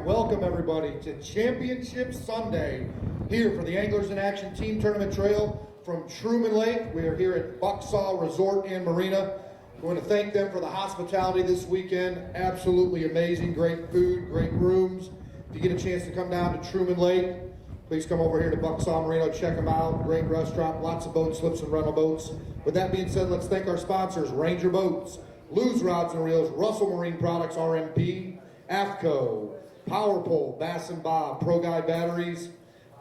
right, welcome everybody to Championship Sunday here for the Anglers in Action Team Tournament Trail from Truman Lake. We are here at Bucksaw Resort and Marina. We want to thank them for the hospitality this weekend. Absolutely amazing, great food, great rooms. If you get a chance to come down to Truman Lake, please come over here to Bucksaw Marina, check them out. Great restaurant, lots of boat slips and rental boats. With that being said, let's thank our sponsors, Ranger Boats, Lew's Rods and Reels, Russell Marine Products, RMP, AFCO, Power Pole, Bass and Bob, Pro Guide Batteries,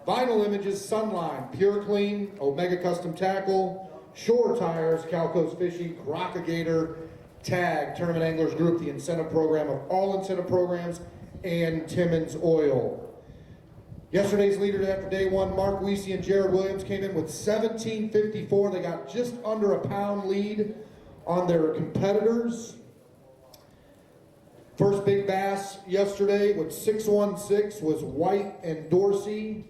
Vinyl Images, Sunline, Pure Clean, Omega Custom Tackle, Shore Tires, Calco's Fishing, Crocagator, TAG, Tournament Anglers Group, the incentive program of all incentive programs, and Timmons Oil. Yesterday's leaders after day one, Mark Weesey and Jared Williams, came in with 17.54. They got just under a pound lead on their competitors. First big bass yesterday with 616 was White and Dorsey.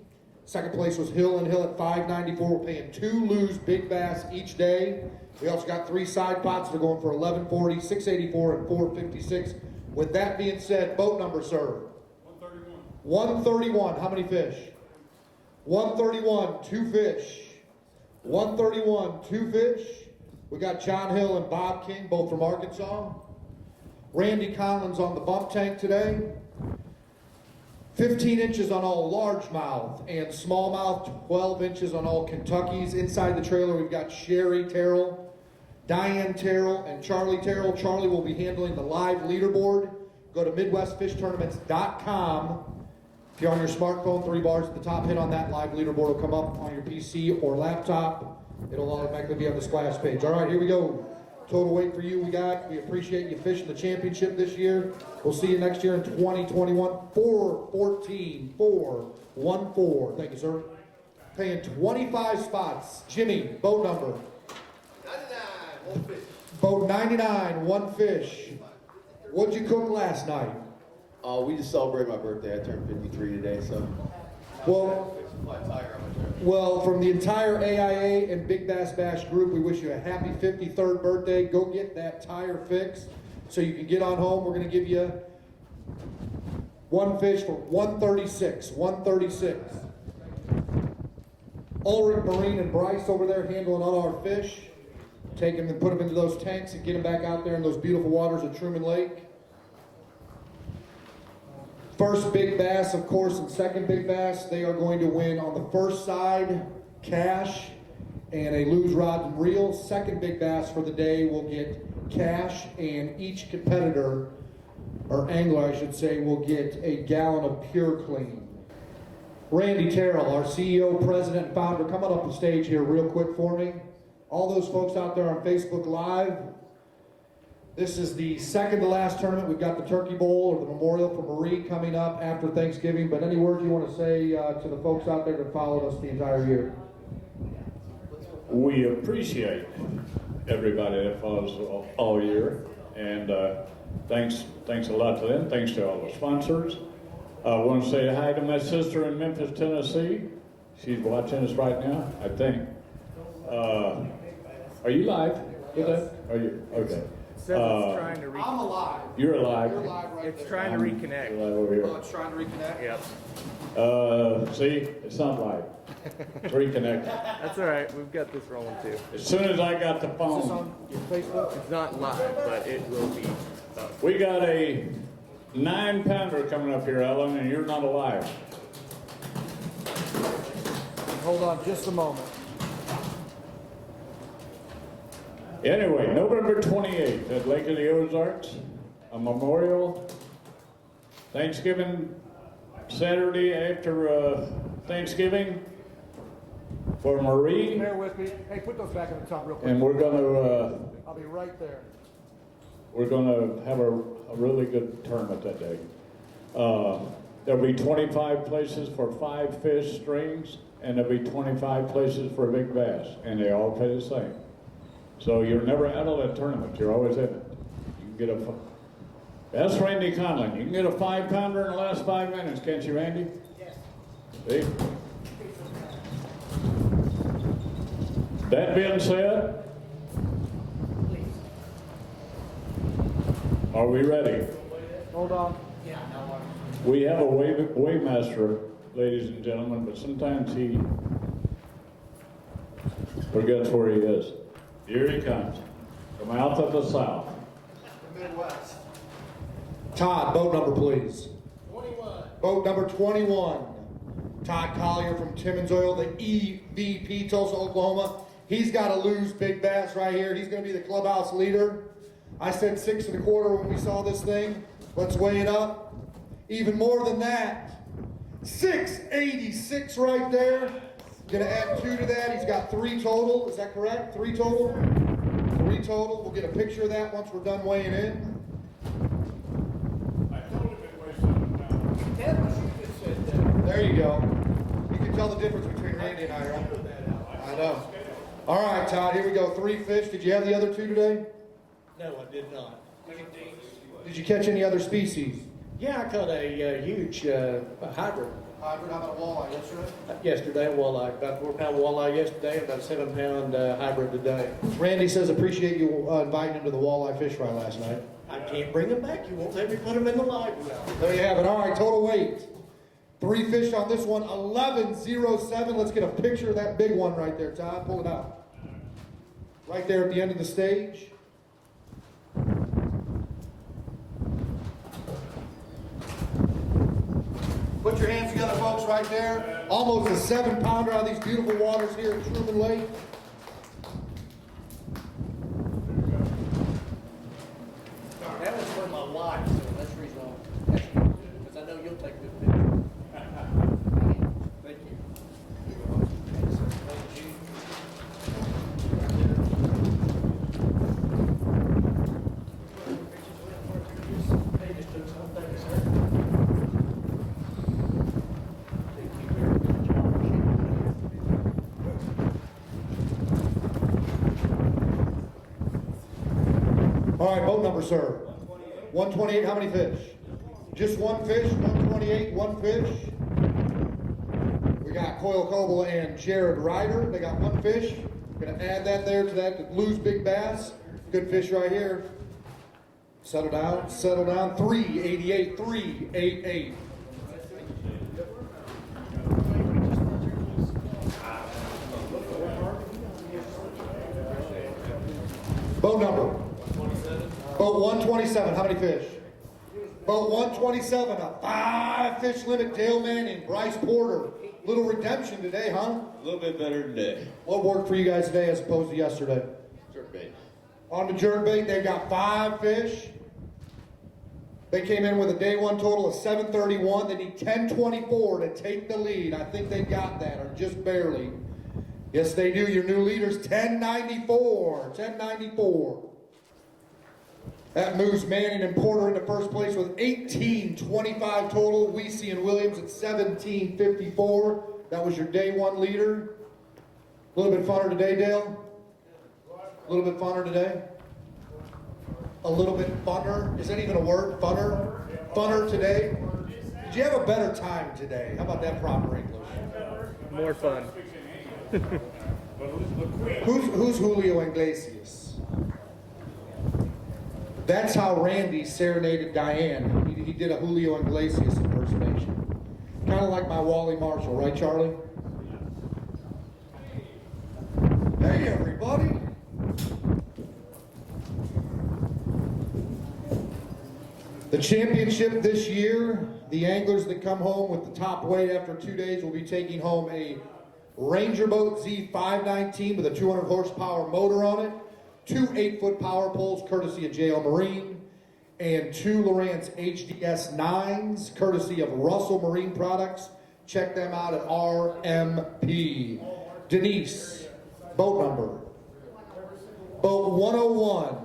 Second place was Hill and Hill at 594. We're paying 2 Lew's big bass each day. We also got 3 side pots. They're going for 1140, 684, and 456. With that being said, boat number, sir. 131. How many fish? 131, 2 fish. 131, 2 fish. We got John Hill and Bob King, both from Arkansas. Randy Conlon's on the bump tank today. 15 inches on all largemouth and smallmouth, 12 inches on all Kentuckies. Inside the trailer, we've got Sherry Terrell, Diane Terrell, and Charlie Terrell. Charlie will be handling the live leaderboard. Go to MidwestFishTournaments.com. If you're on your smartphone, 3 bars at the top, hit on that. Live leaderboard will come up on your PC or laptop. It'll automatically be on the splash page. All right, here we go. Total weight for you we got. We appreciate you fishing the championship this year. We'll see you next year in 2021. 414, 414. Thank you, sir. Paying 25 spots. Jimmy, boat number. 99, 1 fish. Boat 99, 1 fish. What'd you cook last night? We just celebrated my birthday. I turned 53 today, so. Well, from the entire AIA and Big Bass Bash group, we wish you a happy 53rd birthday. Go get that tire fixed so you can get on home. We're going to give you 1 fish for 136. 136. Ulrich, Marine, and Bryce over there handling all our fish. Take them and put them into those tanks and get them back out there in those beautiful waters of Truman Lake. First big bass, of course, and second big bass, they are going to win on the first side, cash and a Lew's rod and reel. Second big bass for the day will get cash, and each competitor, or angler I should say, will get a gallon of Pure Clean. Randy Terrell, our CEO, president, and founder, come on up the stage here real quick for me. All those folks out there on Facebook Live, this is the second to last tournament. We've got the Turkey Bowl or the Memorial for Marie coming up after Thanksgiving. But any words you want to say to the folks out there that followed us the entire year? We appreciate everybody that follows all year, and thanks a lot to them. Thanks to all the sponsors. I want to say hi to my sister in Memphis, Tennessee. She's watching us right now, I think. Are you live with that? Are you? Okay. It says it's trying to reconnect. I'm alive. You're alive. You're live right It's there. trying to reconnect. You're live over here. Oh, it's trying to reconnect? Yep. See, it's not live. It's reconnected. That's all right. We've got this rolling too. As soon as I got the Is this phone, on your Facebook? It's not live, but it will be. we got a 9-pounder coming up here, Ellen, and you're not alive. Hold on just a moment. Anyway, November 28th at Lake of the Ozarks, a memorial. Thanksgiving Saturday after Thanksgiving for Marie, Bear with me. Hey, put those back on the top real quick. and we're gonna I'll be right there. have a really good tournament that day. There'll be 25 places for 5 fish strings, and there'll be 25 places for a big bass, and they all pay the same. So you're never out of that tournament. You're always in it. You can get that's Randy Conlon. You can get a 5-pounder in the last 5 minutes, can't you, Randy? Yes. See? That being said, are we ready? Hold on. We have a weighmaster, ladies and gentlemen, but sometimes he forgets where he is. Here he comes, from out of the south. The Midwest. Todd, boat number please. 21. Boat number 21. Todd Collier from Timmons Oil, the EVP, Tulsa, Oklahoma. He's got to lose big bass right here. He's going to be the clubhouse leader. I said 6 1/4 when we saw this thing. Let's weigh it up. Even more than that. 686 right there. Gonna add 2 to that. He's got 3 total. Is that correct? 3 total? 3 total. We'll get a picture of that once we're done weighing in. I told him it weighs 7 pounds. There you go. You can tell the difference between Randy and I, right? I know. All right, Todd, here we go. 3 fish. Did you have the other 2 today? No, I did not. Did you catch any other species? Yeah, I caught a huge hybrid Hybrid, how about a walleye yesterday? yesterday, walleye, about 4-pound walleye yesterday, and about a 7-pound hybrid today. Randy says appreciate you inviting him to the walleye fish fry last night. I can't bring them back. You won't let me put them in the live well. There you have it. All right, total weight. 3 fish on this one, 1107. Let's get a picture of that big one right there, Todd. Pull it out. Right there at the end of the stage. Put your hands together, folks, right there. Almost a 7-pounder out of these beautiful waters here at Truman Lake. That was for my wife, so that's the reason I'm asking you, because I know you'll take a good picture. Thank you. Hey, just took some things, sir. Thank you very much. I appreciate it. All right, boat number, sir. 128, how many fish? Just 1 fish, 128, 1 fish. We got Coyle Coble and Jared Ryder. They got 1 fish. Gonna add that there to that lose big bass. Good fish right here. Settle down, settle down. 388, 388. Boat number. Boat 127, how many fish? Boat 127, a 5-fish limit, Dale Manning, Bryce Porter. Little redemption today, huh? A little bit better today. What worked for you guys today as opposed to yesterday? Jerkbait. On the jerkbait, they've got 5 fish. They came in with a day 1 total of 731. They need 1024 to take the lead. I think they got that, or just barely. Yes, they do. Your new leaders, 1094. 1094. That moves Manning and Porter into first place with 1825 total. Weesey and Williams at 1754. That was your day 1 leader. A little bit funner today, Dale? A little bit funner today? A little bit funner? Is that even a word? Funner? Funner today? Did you have a better time today? How about that proper English? More fun. Who's Julio Iglesias? That's how Randy serenaded Diane. He did a Julio Iglesias impersonation. Kind of like my Wally Marshall, right, Charlie? Hey, everybody. The championship this year, the anglers that come home with the top weight after 2 days will be taking home a Ranger Boat Z519 with a 200 horsepower motor on it, 2 8-foot power poles courtesy of JL Marine, and 2 Lowrance HDS 9s courtesy of Russell Marine Products. Check them out at RMP. Denise, boat number. Boat 101,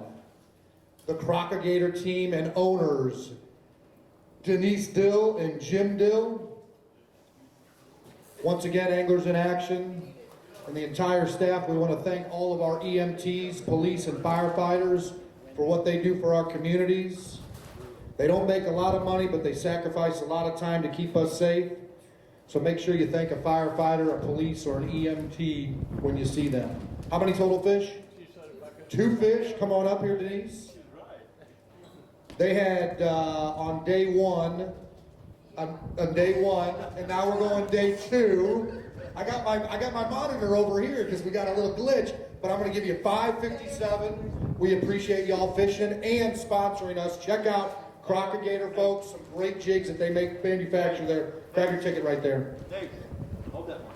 the Crocagator team and owners, Denise Dill and Jim Dill. Once again, Anglers in Action and the entire staff, we want to thank all of our EMTs, police, and firefighters for what they do for our communities. They don't make a lot of money, but they sacrifice a lot of time to keep us safe. So make sure you thank a firefighter, a police, or an EMT when you see them. How many total fish? 2 fish. Come on up here, Denise. They had, on day 1, on day one, and now we're going day two. I got my monitor over here because we got a little glitch, but I'm going to give you 557. We appreciate y'all fishing and sponsoring us. Check out Crocagator, folks. Some great jigs that they manufacture there. Grab your ticket right there. Hold that one.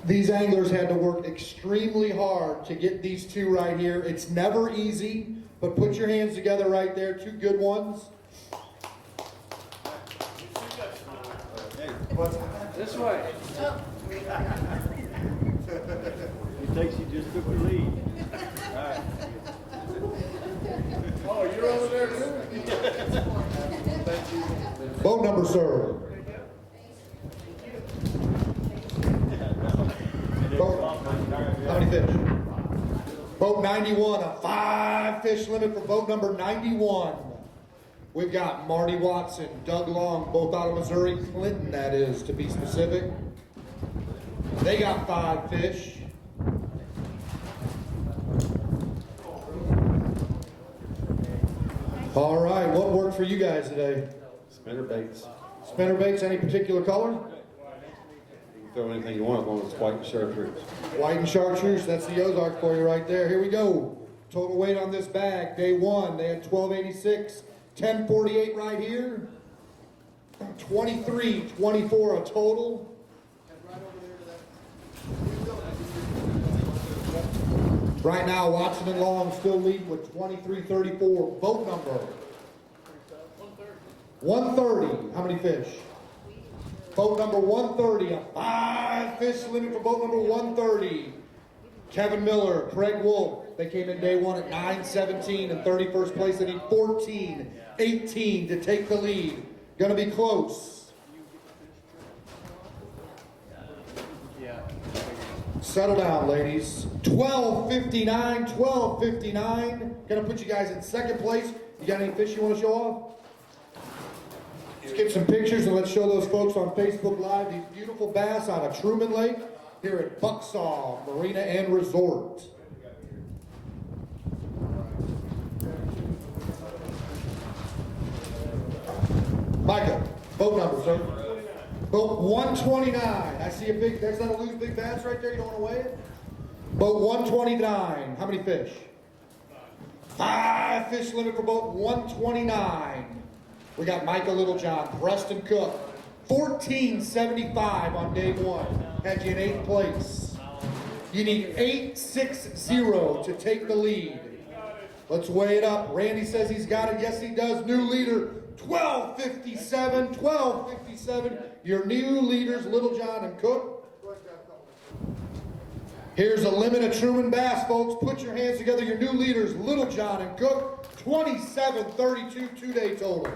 These anglers had to work extremely hard to get these two right here. It's never easy, but put your hands together right there. Two good ones. This way. It takes you just took the lead. All right. Oh, you're over there too? Boat number, sir. Boat, how many fish? Boat 91, a 5-fish limit for boat number 91. We've got Marty Watson, Doug Long, both out of Missouri, Clinton that is, to be specific. They got 5 fish. All right, what worked for you guys today? Spinner baits. Spinner baits, any particular color? You can throw anything you want as long as it's white and chartreuse. White and chartreuse, that's the Ozark for you right there. Here we go. Total weight on this bag, day one, they had 1286, 1048 right here, 2324 a total. Right now, Watson and Long still lead with 2334. Boat number 130. How many fish? Boat number 130. A 5-fish limit for boat number 130. Kevin Miller, Craig Wolf. They came in day one at 9:17 in 31st place. They need 14:18 to take the lead. Gonna be close. Settle down, ladies. 12:59, 12:59. Gonna put you guys in second place. You got any fish you want to show off? Let's get some pictures and let's show those folks on Facebook Live these beautiful bass out of Truman Lake here at Bucksaw Marina and Resort. Micah, boat number, sir. Boat 129. I see a big, there's not a loose big bass right there. You don't want to weigh it? Boat 129. How many fish? 5-fish limit for boat 129. We got Micah Littlejohn, Preston Cook. 1475 on day one. Had you in 8th place. You need 860 to take the lead. Let's weigh it up. Randy says he's got it. Yes, he does. New leader, 1257. 1257. Your new leaders, Littlejohn and Cook. Here's a limit of Truman bass, folks. Put your hands together. Your new leaders, Littlejohn and Cook. 2732 two-day total.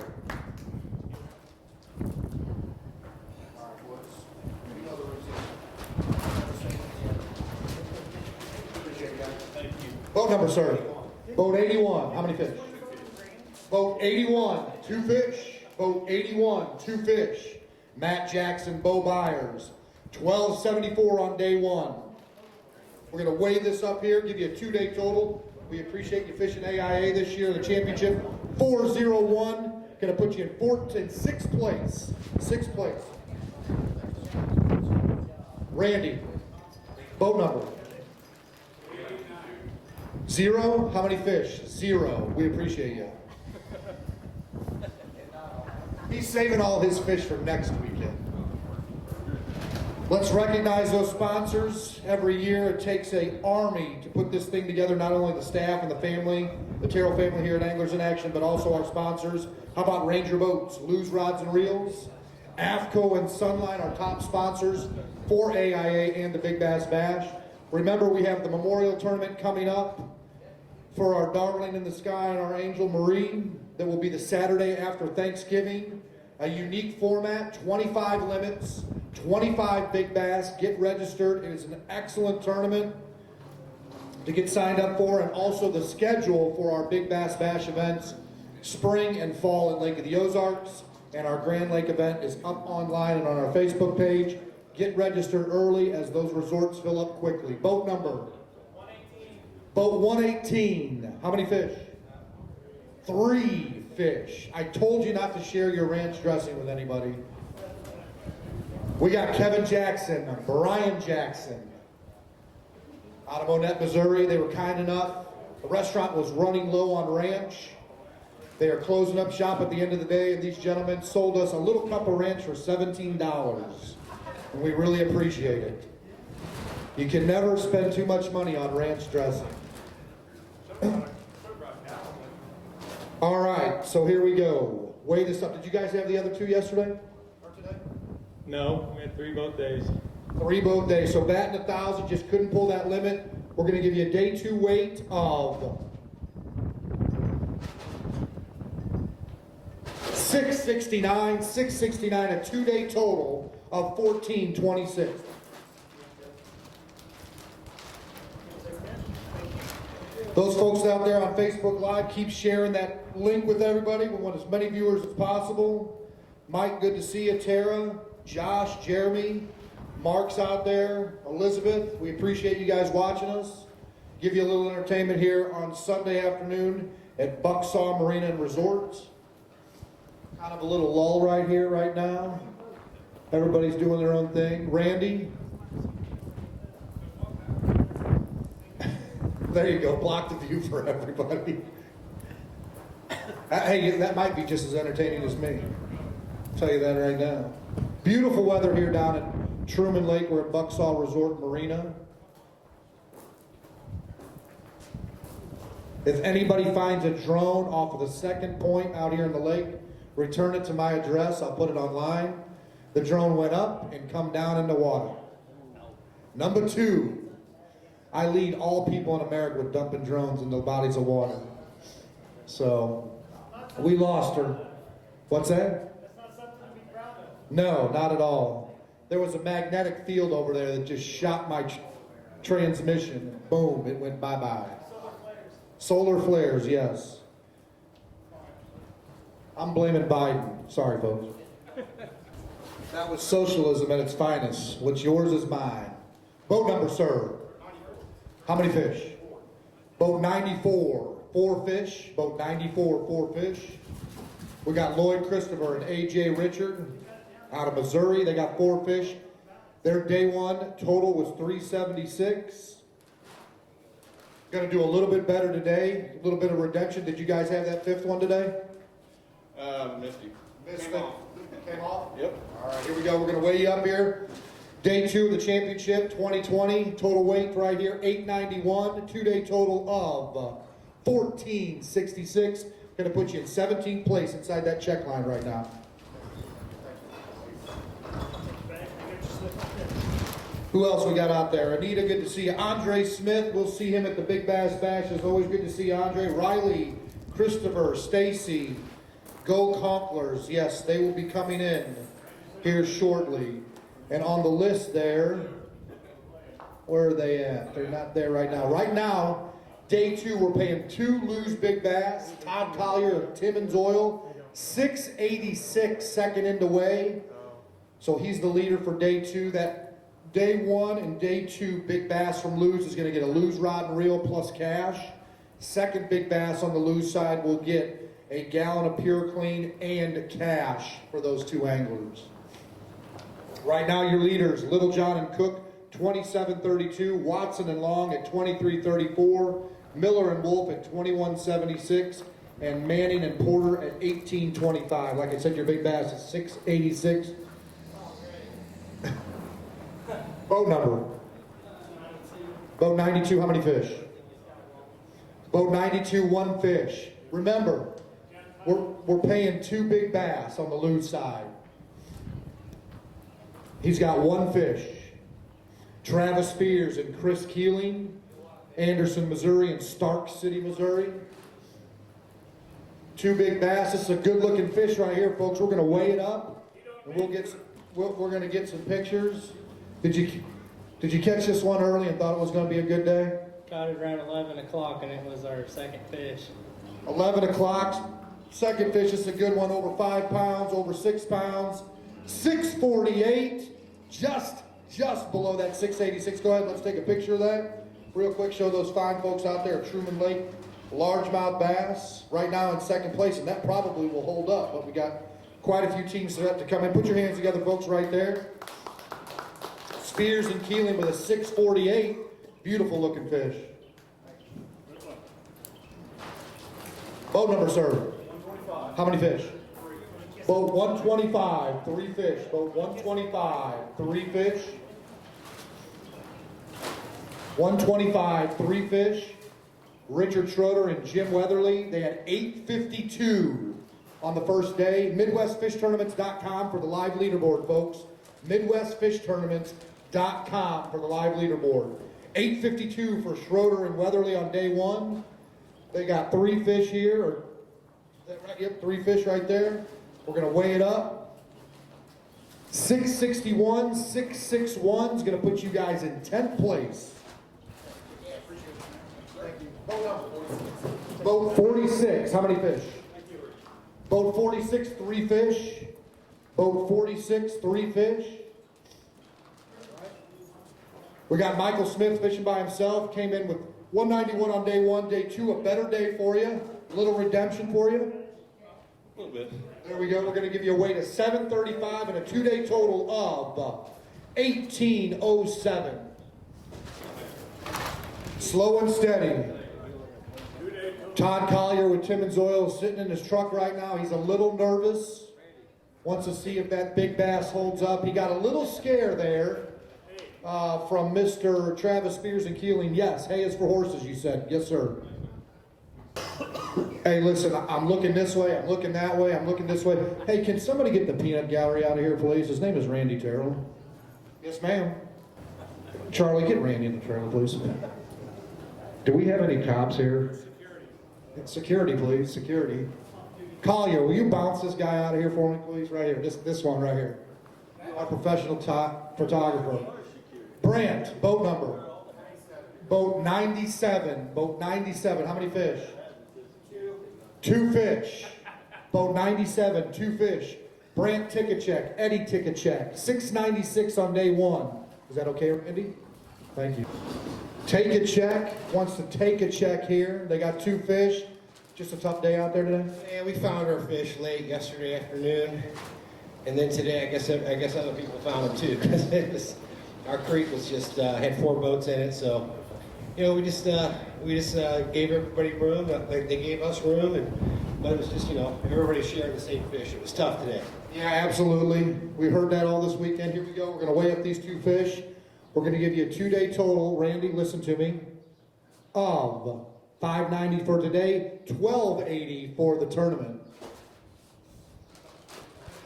Boat number, sir. Boat 81. How many fish? Boat 81. 2 fish. Boat 81. 2 fish. Matt Jackson, Bo Byers. 1274 on day one. We're going to weigh this up here, give you a 2-day total. We appreciate you fishing AIA this year, the championship. 401. Going to put you in 6th place. 6th place. Randy. Boat number. 0. How many fish? 0. We appreciate you. He's saving all his fish for next weekend. Let's recognize those sponsors. Every year it takes an army to put this thing together, not only the staff and the family, the Terrell family here at Anglers in Action, but also our sponsors. How about Ranger Boats, Lou's Rods and Reels, AFCO and Sunline, our top sponsors for AIA and the Big Bass Bash. Remember, we have the Memorial Tournament coming up for our Darling in the Sky and our Angel Marie. That will be the Saturday after Thanksgiving. A unique format, 25 limits, 25 big bass. Get registered. It is an excellent tournament to get signed up for, and also the schedule for our Big Bass Bash events, spring and fall in Lake of the Ozarks, and our Grand Lake event is up online and on our Facebook page. Get registered early as those resorts fill up quickly. Boat number? 118. Boat 118. How many fish? 3 fish. I told you not to share your ranch dressing with anybody. We got Kevin Jackson, Brian Jackson, out of Monette, Missouri. They were kind enough. The restaurant was running low on ranch. They are closing up shop at the end of the day, and these gentlemen sold us a little cup of ranch for $17. And we really appreciate it. You can never spend too much money on ranch dressing. All right, so here we go. Weigh this up. Did you guys have the other two yesterday or today? No, we had 3 boat days. 3 boat days. So batting 1,000, just couldn't pull that limit. We're going to give you a day 2 weight of 669, 669, a 2-day total of 1426. Those folks out there on Facebook Live, keep sharing that link with everybody. We want as many viewers as possible. Mike, good to see you. Tara, Josh, Jeremy, Mark's out there, Elizabeth. We appreciate you guys watching us. Give you a little entertainment here on Sunday afternoon at Bucksaw Marina and Resorts. Kind of a little lull right here, right now. Everybody's doing their own thing. Randy. There you go, block the view for everybody. Hey, that might be just as entertaining as me. I'll tell you that right now. Beautiful weather here down at Truman Lake. We're at Bucksaw Resort Marina. If anybody finds a drone off of the second point out here in the lake, return it to my address. I'll put it online. The drone went up and come down in the water. Number 2. I lead all people in America with dumping drones into bodies of water. So, we lost her. What's that? That's not something to be proud of. No, not at all. There was a magnetic field over there that just shot my transmission. Boom, it went bye-bye. Solar flares. Solar flares, yes. I'm blaming Biden. Sorry, folks. That was socialism at its finest. What's yours is mine. Boat number, sir. How many fish? Boat 94, 4 fish. Boat 94, 4 fish. We got Lloyd Christopher and AJ Richard out of Missouri. They got 4 fish. Their day 1 total was 376. Going to do a little bit better today. A little bit of redemption. Did you guys have that 5th one today? Misty. Came off? Yep. All right, here we go. We're going to weigh you up here. Day 2 of the championship, 2020. Total weight right here, 891. 2-day total of 1466. Going to put you in 17th place inside that check line right now. Who else we got out there? Anita, good to see you. Andre Smith, we'll see him at the Big Bass Bash. It's always good to see Andre. Riley, Christopher, Stacy, Go Conklers. Yes, they will be coming in here shortly. And on the list there, where are they at? They're not there right now. Right now, day 2, we're paying 2 Lou's Big Bass. Todd Collier of Timmons Oil, 686 second into weigh. So he's the leader for day 2. That day 1 and day 2 Big Bass from Lou's is going to get a Lou's rod and reel plus cash. Second Big Bass on the Lou's side will get a gallon of Pure Clean and cash for those 2 anglers. Right now, your leaders, Little John and Cook, 27.32. Watson and Long at 23.34. Miller and Wolf at 21.76. And Manning and Porter at 18.25. Like I said, your Big Bass is 686. Boat number. Boat 92, how many fish? Boat 92, 1 fish. Remember, we're paying 2 Big Bass on the Lou's side. He's got 1 fish. Travis Spears and Chris Keeling, Anderson, Missouri, and Stark City, Missouri. 2 Big Bass. This is a good-looking fish right here, folks. We're going to weigh it up, and we're going to get some pictures. Did you catch this one early and thought it was going to be a good day? Caught it around 11 o'clock and it was our second fish. 11 o'clock. Second fish is a good one. Over 5 pounds, over 6 pounds. 648. Just below that 686. Go ahead, let's take a picture of that. Real quick, show those fine folks out there at Truman Lake. Largemouth bass right now in second place, and that probably will hold up, but we got quite a few teams set up to come in. Put your hands together, folks, right there. Spears and Keeling with a 648. Beautiful looking fish. Boat number, sir. How many fish? Boat 125, 3 fish. Boat 125, 3 fish. 125, 3 fish. Richard Schroeder and Jim Weatherly, they had 852 on the first day. MidwestFishTournaments.com for the live leaderboard, folks. MidwestFishTournaments.com for the live leaderboard. 852 for Schroeder and Weatherly on day 1. They got 3 fish here. Or, is that right? Yep, 3 fish right there. We're going to weigh it up. 661, 661 is going to put you guys in 10th place. Boat 46, how many fish? Boat 46, 3 fish. Boat 46, 3 fish. We got Michael Smith fishing by himself. Came in with 191 on day 1. Day 2, a better day for you. A little redemption for you. A little bit. There we go. We're going to give you a weight of 735 and a 2-day total of 1807. Slow and steady. Todd Collier with Timmons Oil is sitting in his truck right now. He's a little nervous. Wants to see if that big bass holds up. He got a little scare there from Mr. Travis Spears and Keeling. Yes, hay is for horses, you said. Yes, sir. Hey, listen, I'm looking this way, I'm looking that way, I'm looking this way. Hey, can somebody get the peanut gallery out of here, please? His name is Randy Terrell. Yes, ma'am. Charlie, get Randy in the trailer, please. Do we have any cops here? Security, please, security. Collier, will you bounce this guy out of here for me, please? Right here, this one right here. Our professional photographer. Brandt, boat number. Boat 97, boat 97, how many fish? 2 fish. Boat 97, 2 fish. Brandt ticket check, Eddie ticket check. 696 on day 1. Is that okay, Randy? Thank you. Take a check, wants to take a check here. They got 2 fish. Just a tough day out there today? Yeah, we found our fish late yesterday afternoon, and then today I guess other people found them too, because our creek was just had 4 boats in it. So, you know, we just gave everybody room. They gave us room, but it was just, you know, everybody sharing the same fish. It was tough today. Yeah, absolutely. We heard that all this weekend. Here we go. We're going to weigh up these 2 fish. We're going to give you a 2-day total. Randy, listen to me. Of $590 for today, $1280 for the tournament.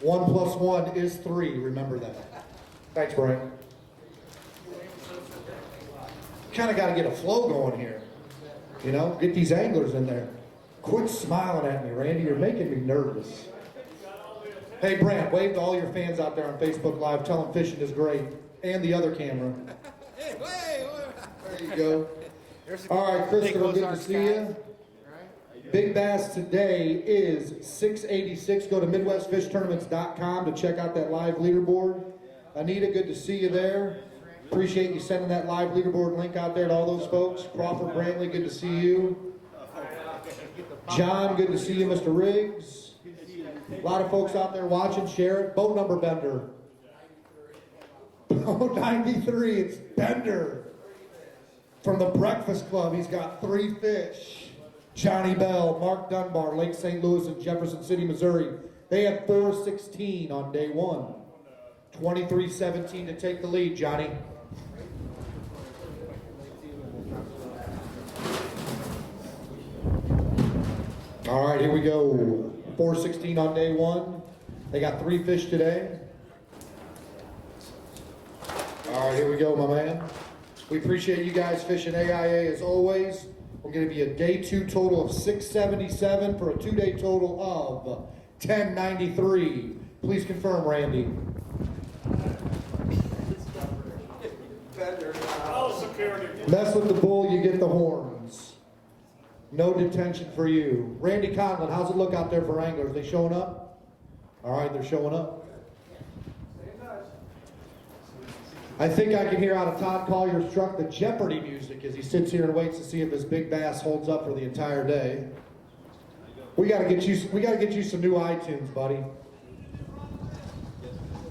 1 + 1 is 3. Remember that. Thanks, Brian. Kind of got to get a flow going here. You know, get these anglers in there. Quit smiling at me, Randy. You're making me nervous. Hey, Brant, wave to all your fans out there on Facebook Live. Tell them fishing is great. And the other camera. There you go. All right, Christopher, good to see you. Big bass today is 686. Go to MidwestFishTournaments.com to check out that live leaderboard. Anita, good to see you there. Appreciate you sending that live leaderboard link out there to all those folks. Crawford Brantley, good to see you. John, good to see you. Mr. Riggs. A lot of folks out there watching. Share it. Boat number, Bender. Boat 93, it's Bender. From the Breakfast Club, he's got 3 fish. Johnny Bell, Mark Dunbar, Lake St. Louis and Jefferson City, Missouri. They had 416 on day 1. 23-17 to take the lead, Johnny. All right, here we go. 416 on day 1. They got 3 fish today. All right, here we go, my man. We appreciate you guys fishing AIA as always. We're going to be a day 2 total of 677 for a 2-day total of 1093. Please confirm, Randy. Mess with the bull, you get the horns. No detention for you. Randy Conlon, how's it look out there for anglers? They showing up? All right, they're showing up. I think I can hear out of Todd Collier's truck the Jeopardy music as he sits here and waits to see if this big bass holds up for the entire day. We gotta get you some new iTunes, buddy.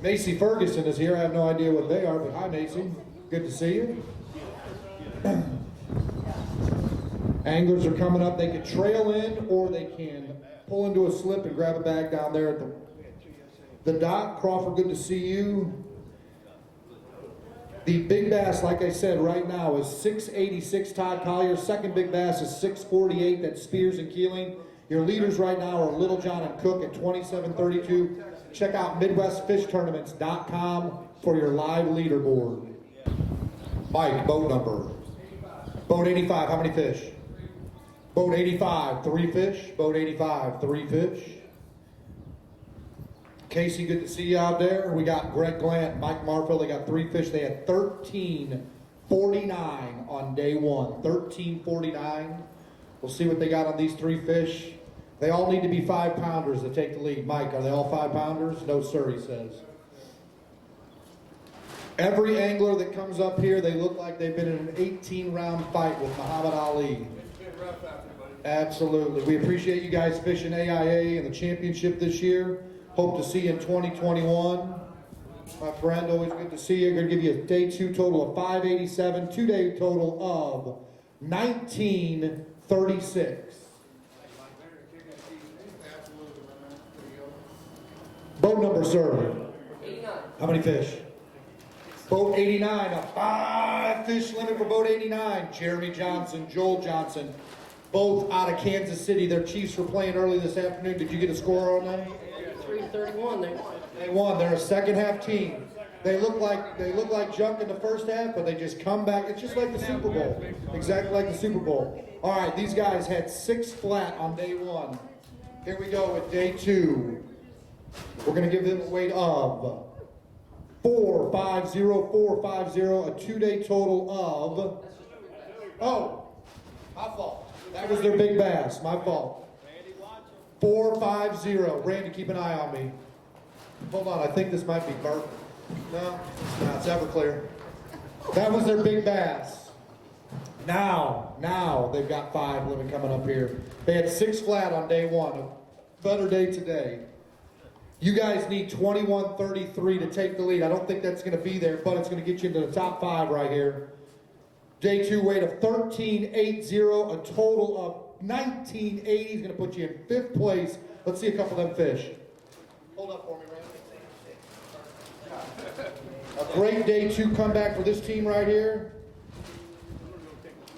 Macy Ferguson is here. I have no idea what they are, but hi, Macy. Good to see you. Anglers are coming up. They can trail in or they can pull into a slip and grab a bag down there at the dock. Crawford, good to see you. The big bass, like I said, right now is 686 Todd Collier. Second big bass is 648. That's Spears and Keeling. Your leaders right now are Little John and Cook at 2732. Check out MidwestFishTournaments.com for your live leaderboard. Mike, boat number. Boat 85, how many fish? Boat 85, 3 fish. Boat 85, 3 fish. Casey, good to see you out there. We got Greg Glant, Mike Marfield. They got 3 fish. They had 1349 on day 1. 1349. We'll see what they got on these 3 fish. They all need to be 5-pounders to take the lead. Mike, are they all 5-pounders? No, sir, he says. Every angler that comes up here, they look like they've been in an 18-round fight with Muhammad Ali. Absolutely. We appreciate you guys fishing AIA and the championship this year. Hope to see you in 2021. My friend, always good to see you. Going to give you a day 2 total of 587, 2-day total of 1936. Boat number, sir. 89. How many fish? Boat 89, a 5-fish limit for boat 89. Jeremy Johnson, Joel Johnson, both out of Kansas City. Their Chiefs were playing early this afternoon. Did you get a score on that? 331, they won. They won. They're a second-half team. They look like junk in the first half, but they just come back. It's just like the Super Bowl. Exactly like the Super Bowl. All right, these guys had 6 flat on day 1. Here we go with day 2. We're going to give them a weight of 450, 450, a 2-day total of, oh, my fault. That was their big bass, my fault. 450. Randy, keep an eye on me. Hold on, I think this might be burnt. No, it's Everclear. That was their big bass. Now they've got 5 living coming up here. They had 6 flat on day 1. A better day today. You guys need 2133 to take the lead. I don't think that's going to be there, but it's going to get you into the top 5 right here. Day 2 weight of 1380, a total of 1980 is going to put you in 5th place. Let's see a couple of them fish. Hold up for me, Randy. A great day 2 comeback for this team right here.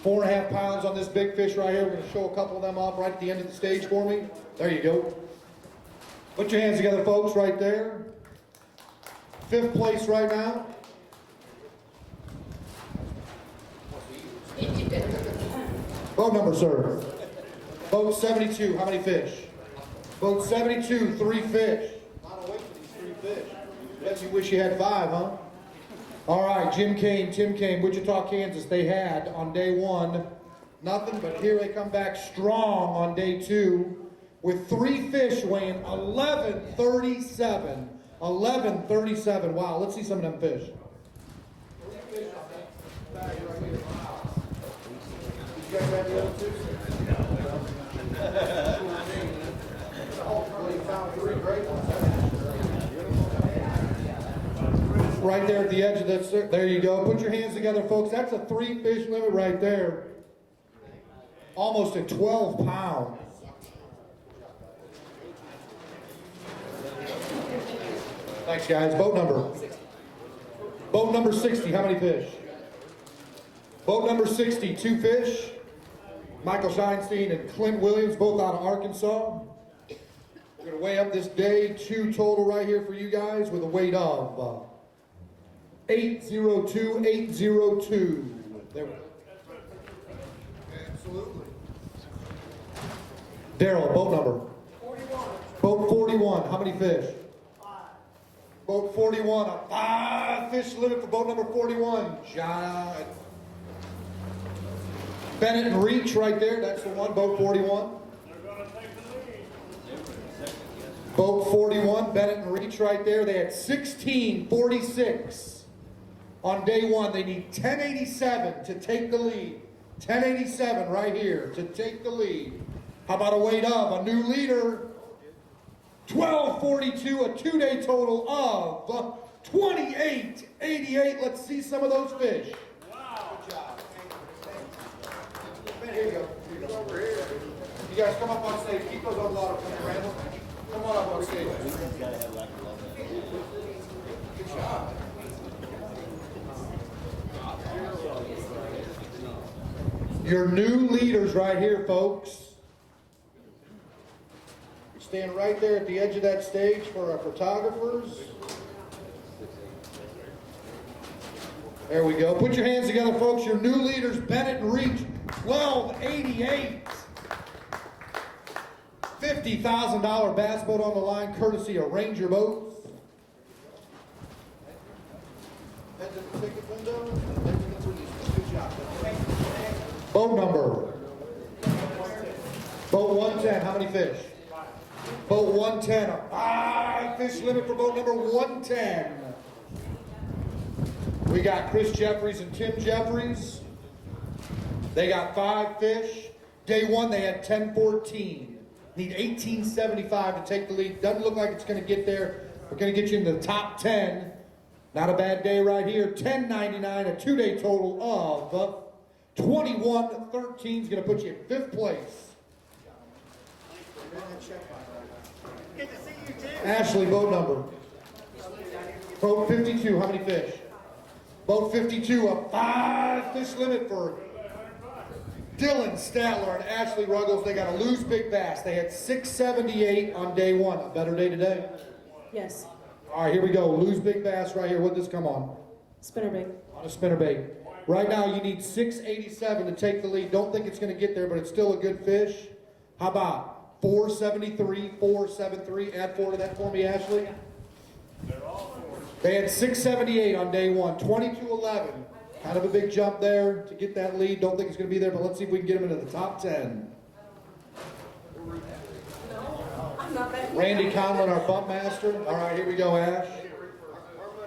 4.5 pounds on this big fish right here. We're going to show a couple of them off right at the end of the stage for me. There you go. Put your hands together, folks, right there. 5th place right now. Boat number, sir. Boat 72, how many fish? Boat 72, 3 fish. A lot of weight for these 3 fish. Bet you wish you had 5, huh? All right, Tim Kane, Wichita, Kansas. They had on day 1 nothing, but here they come back strong on day 2 with 3 fish weighing 1137. 1137. Wow, let's see some of them fish. 3 fish on that bag right here. Wow. Did you guys have the other 2? Hopefully found 3 great ones. Right there at the edge of that, there you go. Put your hands together, folks. That's a 3 fish limit right there. Almost at 12 pounds. Thanks, guys. Boat number 60. How many fish? Boat number 60, 2 fish. Michael Scheinstein and Clint Williams, both out of Arkansas. We're going to weigh up this day 2 total right here for you guys with a weight of 802. There we go. Absolutely. Daryl, boat number? 41. Boat 41. How many fish? 5. Boat 41. A 5-fish limit for boat number 41. John Bennett and Reach right there. That's the one. Boat 41. They're going to take the lead. Boat 41. Bennett and Reach right there. They had 1646. On day 1, they need 1087 to take the lead. 1087 right here to take the lead. How about a weight of a new leader? 1242, a two-day total of 2888. Let's see some of those fish. Wow. Good job. Here you go. Over here. You guys come up on stage. Keep those on water for me, Randall. Come on up on stage. Good job. Your new leaders right here, folks. Stand right there at the edge of that stage for our photographers. There we go. Put your hands together, folks. Your new leaders, Bennett and Reach, 1288. $50,000 bass boat on the line, courtesy of Ranger Boats. Head to the ticket window. Good job. Boat number. Boat 110. How many fish? Boat 110, a 5-fish limit for boat number 110. We got Chris Jeffries and Tim Jeffries. They got 5 fish. Day 1, they had 1014. Need 1875 to take the lead. Doesn't look like it's going to get there. We're going to get you into the top 10. Not a bad day right here. 1099, a two-day total of 2113 is going to put you in 5th place. Good to see you too. Ashley, boat number. Boat 52, how many fish? Boat 52, a 5-fish limit for Dylan Statler and Ashley Ruggles. They got a loose big bass. They had 678 on day 1. A better day today? Yes. All right, here we go. Lose big bass right here. What'd this come on? Spinnerbait. On a spinnerbait. Right now, you need 687 to take the lead. Don't think it's going to get there, but it's still a good fish. How about 473, 473. Add 4 to that for me, Ashley. They had 678 on day 1, 2211. Kind of a big jump there to get that lead. Don't think it's going to be there, but let's see if we can get them into the top 10. I'm not that. Randy Conlon, our bump master. All right, here we go, Ash.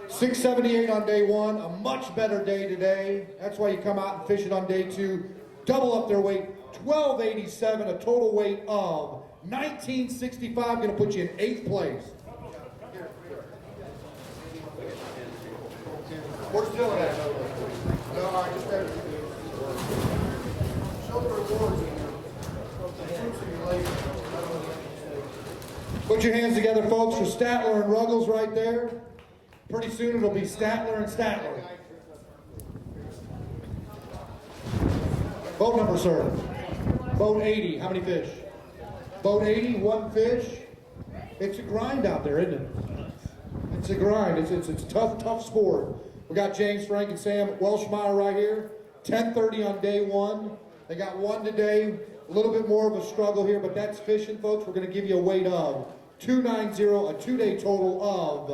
678 on day 1, a much better day today. That's why you come out and fish it on day 2. Double up their weight, 1287, a total weight of 1965, going to put you in 8th place. Where's Dylan at? No, I just had to show the rewards. Put your hands together, folks, for Statler and Ruggles right there. Pretty soon it'll be Statler and Statler. Boat number, sir. Boat 80, how many fish? Boat 80, 1 fish. It's a grind out there, isn't it? It's a grind. It's a tough sport. We got James, Frank, and Sam Welshmeyer right here. 10:30 on day 1. They got 1 today. A little bit more of a struggle here, but that's fishing, folks. We're going to give you a weight of 290, a two-day total of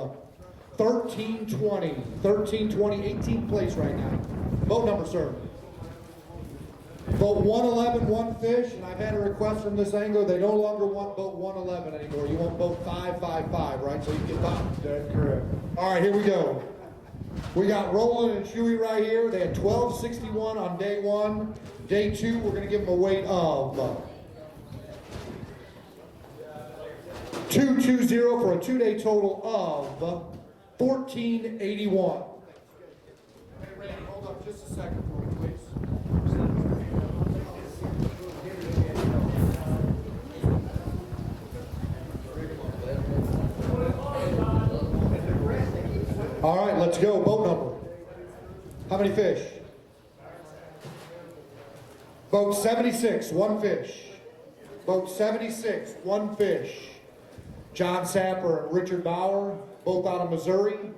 1320. 1320, 18th place right now. Boat number, sir. Boat 111, 1 fish, and I've had a request from this angler. They no longer want boat 111 anymore. You want boat 555, right? So you can top. That's correct. All right, here we go. We got Roland and Chewy right here. They had 1261 on day 1. Day 2, we're going to give them a weight of 220 for a two-day total of 1481. Hey, Randy, hold up just a second for me, please. All right, let's go. Boat number. How many fish? Boat 76, 1 fish. Boat 76, 1 fish. John Sapper and Richard Bauer, both out of Missouri.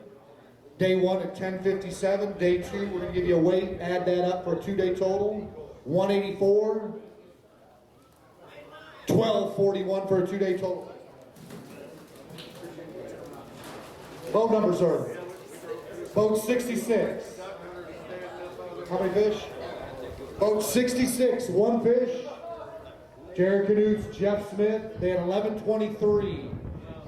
Day 1 at 1057. Day 2, we're going to give you a weight. Add that up for a two-day total. 184. 1241 for a two-day total. Boat number, sir. Boat 66. How many fish? Boat 66, 1 fish. Jared Knutz, Jeff Smith, they had 1123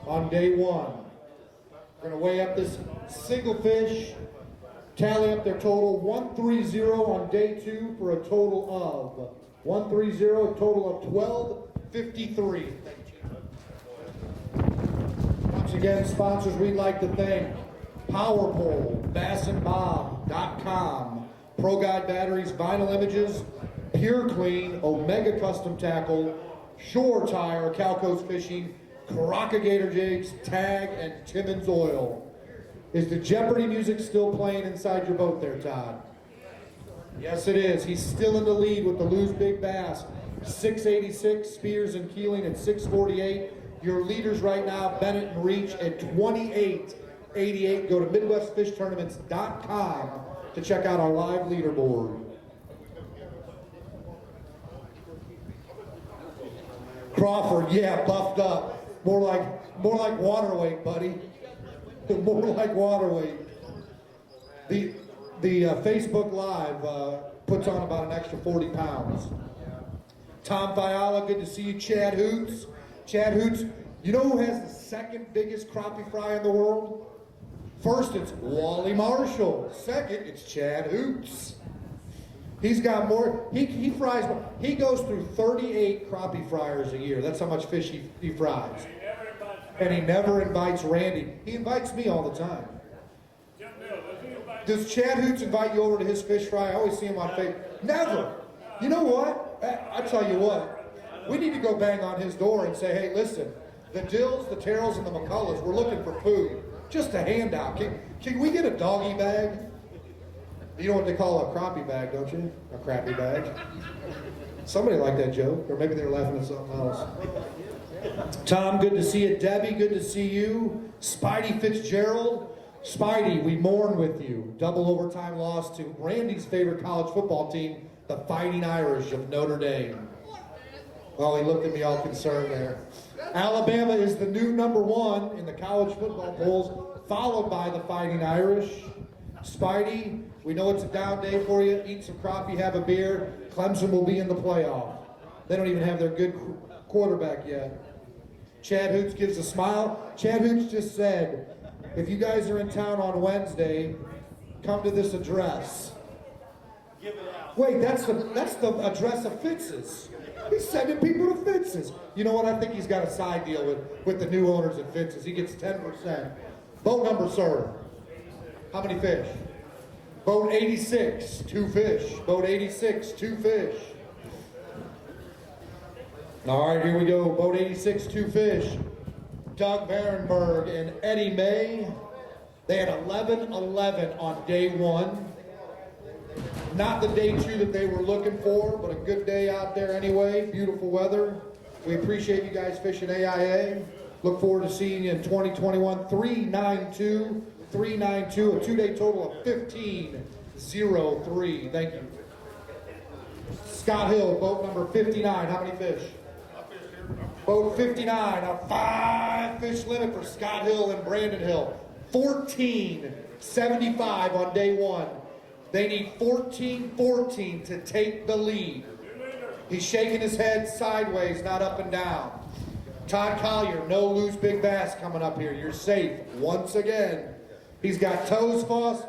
on day 1. We're going to weigh up this single fish, tally up their total, 130 on day 2 for a total of 130, a total of 1253. again, sponsors we'd like to thank: PowerPole, BassandBob.com, Pro Guide Batteries, Vinyl Images, Pure Clean, Omega Custom Tackle, Shore Tire, Calco's Fishing, Caracca Gator Jigs, Tag, and Timmons Oil. Is the Jeopardy music still playing inside your boat there, Todd? Yes, it is. He's still in the lead with the Lose Big Bass. 686, Spears and Keeling at 648. Your leaders right now, Bennett and Reach at 2888. Go to MidwestFishTournaments.com to check out our live leaderboard. Crawford, yeah, buffed up. More like water weight, buddy. More like water weight. The Facebook Live puts on about an extra 40 pounds. Tom Fiala, good to see you. Chad Hoots. Chad Hoots, you know who has the second biggest crappie fry in the world? First, it's Wally Marshall. Second, it's Chad Hoots. He's got more. He fries. He goes through 38 crappie fryers a year. That's how much fish he fries. And he never invites Randy. He invites me all the time. Does Chad Hoots invite you over to his fish fry? I always see him on Facebook. Never. You know what? I tell you what. We need to go bang on his door and say, hey, listen, the Dills, the Terrells, and the McCulloughs, we're looking for food. Just a handout. Can we get a doggy bag? You know what they call a crappie bag, don't you? A crappie bag. Somebody liked that joke, or maybe they were laughing at something else. Tom, good to see you. Debbie, good to see you. Spidey Fitzgerald. Spidey, we mourn with you. Double overtime loss to Randy's favorite college football team, the Fighting Irish of Notre Dame. Well, he looked at me all concerned there. Alabama is the new #1 in the college football polls, followed by the Fighting Irish. Spidey, we know it's a down day for you. Eat some crappie, have a beer. Clemson will be in the playoff. They don't even have their good quarterback yet. Chad Hoots gives a smile. Chad Hoots just said, if you guys are in town on Wednesday, come to this address. Wait, that's the address of Fitz's. He's sending people to Fitz's. You know what? I think he's got a side deal with the new owners at Fitz's. He gets 10%. Boat number, sir. How many fish? Boat 86, 2 fish. Boat 86, 2 fish. All right, here we go. Boat 86, 2 fish. Doug Varenberg and Eddie May. They had 11-11 on day 1. Not the day 2 that they were looking for, but a good day out there anyway. Beautiful weather. We appreciate you guys fishing AIA. Look forward to seeing you in 2021. 392, a 2-day total of 1503. Thank you. Scott Hill, boat number 59. How many fish? Boat 59, a 5-fish limit for Scott Hill and Brandon Hill. 1475 on day 1. They need 14-14 to take the lead. He's shaking his head sideways, not up and down. Todd Collier, no Lose Big Bass coming up here. You're safe once again. He's got toes crossed,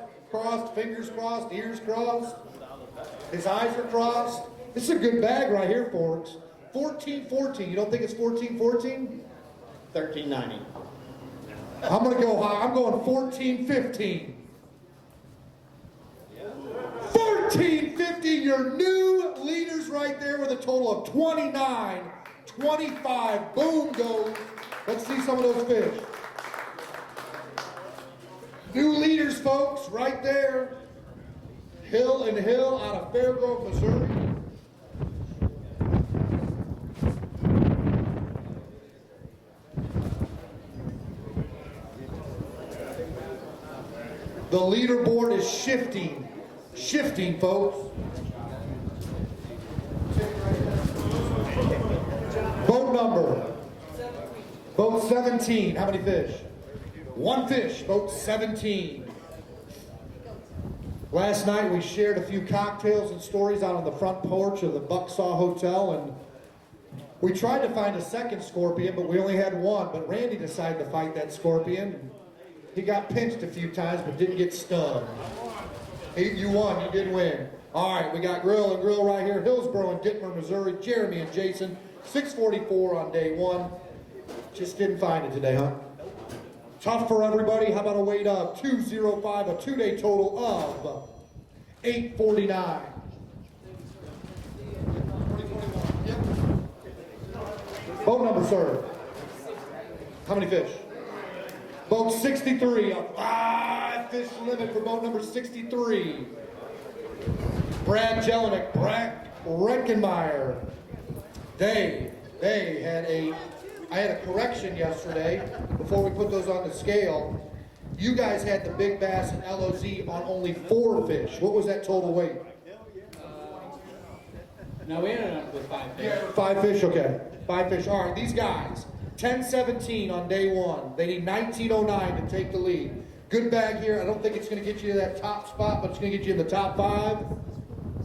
fingers crossed, ears crossed. His eyes are crossed. This is a good bag right here, folks. 14-14. You don't think it's 14-14? 1390. I'm going to go high. I'm going 14-15. 14-15. Your new leaders right there with a total of 29-25. Boom goes. Let's see some of those fish. New leaders, folks, right there. Hill and Hill out of Fairgrove, Missouri. The leaderboard is shifting, folks. Boat number, boat 17. How many fish? 1 fish, boat 17. Last night we shared a few cocktails and stories out on the front porch of the Bucksaw Hotel, and we tried to find a second scorpion, but we only had 1. But Randy decided to fight that scorpion. He got pinched a few times, but didn't get stung. You won. You did win. All right, we got Grill and Grill right here. Hillsboro and Dittmer, Missouri. Jeremy and Jason. 644 on day 1. Just didn't find it today, huh? Tough for everybody. How about a weight of 205, a two-day total of 849. Boat number, sir. How many fish? Boat 63, a 5-fish limit for boat number 63. Brad Jelinek, Brad Reckenmeyer. I had a correction yesterday before we put those on the scale. You guys had the big bass and LOZ on only 4 fish. What was that total weight? No, we ended up with 5 fish. 5 fish, okay. 5 fish. All right, these guys, 10-17 on day 1. They need 1909 to take the lead. Good bag here. I don't think it's going to get you to that top spot, but it's going to get you in the top 5.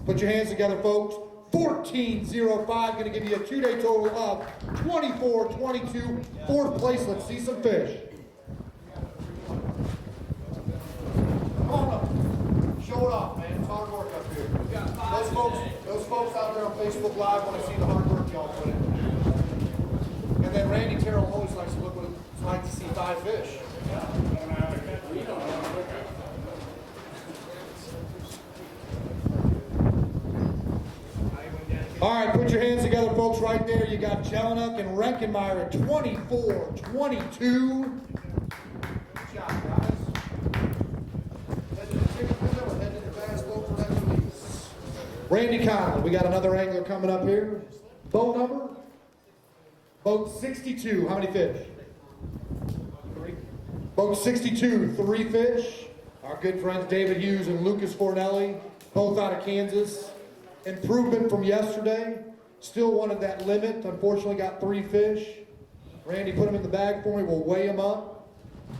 Put your hands together, folks. 1405, going to give you a 2-day total of 2422. 4th place. Let's see some fish. Come on up. Show it off, man. It's hard work up here. Those folks out there on Facebook Live want to see the hard work y'all put in. And then Randy Terrell always likes to look what it's like to see 5 fish. All right, put your hands together, folks, right there. You got Jelinek and Reckenmeyer at 24-22. Good job, guys. Randy Conlon, we got another angler coming up here. Boat number? Boat 62, how many fish? 3. Boat 62, 3 fish. Our good friends David Hughes and Lucas Fornelli, both out of Kansas. Improvement from yesterday. Still wanted that limit. Unfortunately got 3 fish. Randy put them in the bag for me. We'll weigh them up.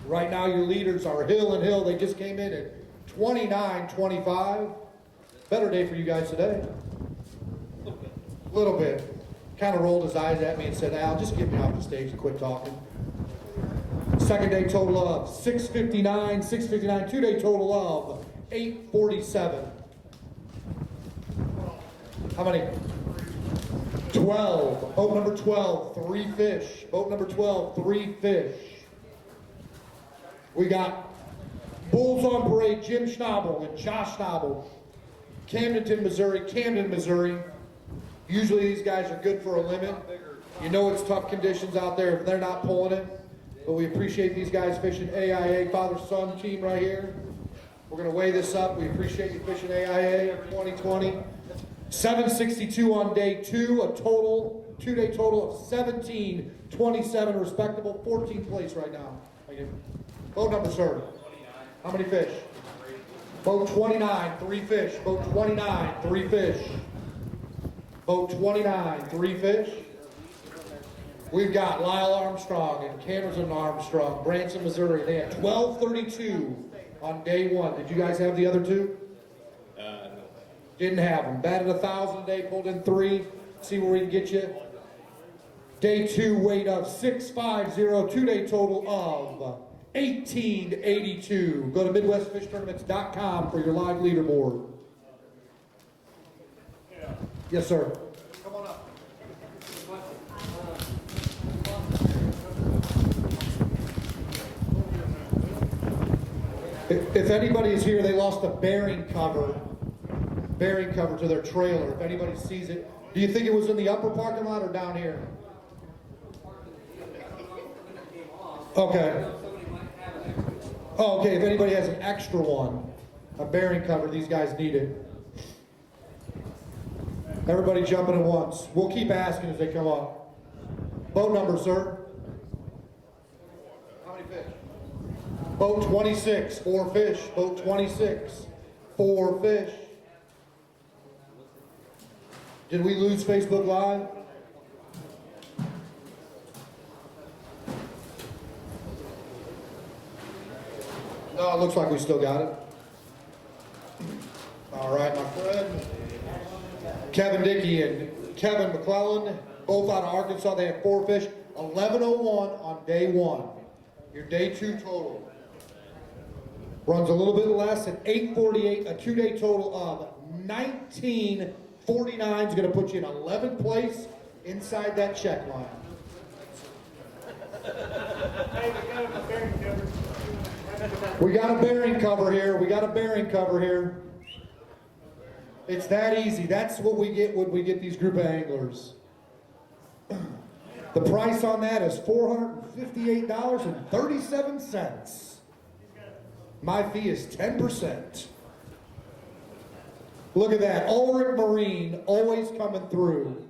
Right now your leaders are Hill and Hill. They just came in at 29-25. Better day for you guys today. A little bit. Kind of rolled his eyes at me and said, Al, just get me off the stage and quit talking. Second day total of 659, 2-day total of 847. How many? 12. Boat number 12, 3 fish. Boat number 12, 3 fish. We got Bulls on Parade, Jim Schnabel and Josh Schnabel. Camden, Missouri. Usually these guys are good for a limit. You know it's tough conditions out there if they're not pulling it. But we appreciate these guys fishing AIA, father-son team right here. We're going to weigh this up. We appreciate you fishing AIA 2020. 762 on day 2, a total, 2-day total of 1727, respectable, 14th place right now. Thank you. Boat number, sir. How many fish? Boat 29, 3 fish. Boat 29, 3 fish. Boat 29, 3 fish. We've got Lyle Armstrong and Cameron Armstrong, Branson, Missouri. They had 1232 on day 1. Did you guys have the other 2? No. Didn't have them. Batted 1,000 a day, pulled in 3. See where we can get you. Day 2, weight of 650, 2-day total of 1882. Go to MidwestFishTournaments.com for your live leaderboard. Yes, sir. Come on up. If anybody is here, they lost a bearing cover to their trailer. If anybody sees it, do you think it was in the upper parking lot or down here? Okay. Oh, okay. If anybody has an extra one, a bearing cover, these guys need it. Everybody jumping at once. We'll keep asking as they come up. Boat number, sir. How many fish? Boat 26, 4 fish. Boat 26, 4 fish. Did we lose Facebook Live? No, it looks like we still got it. All right, my friend. Kevin Dickey and Kevin McClellan, both out of Arkansas. They had 4 fish. 1101 on day 1. Your day 2 total runs a little bit less at 848. A 2-day total of 1949 is going to put you in 11th place inside that check line. Hey, we got a bearing cover. We got a bearing cover here. We got a bearing cover here. It's that easy. That's what we get when we get these group of anglers. The price on that is $458.37. My fee is 10%. Look at that. Ulrich Marine always coming through.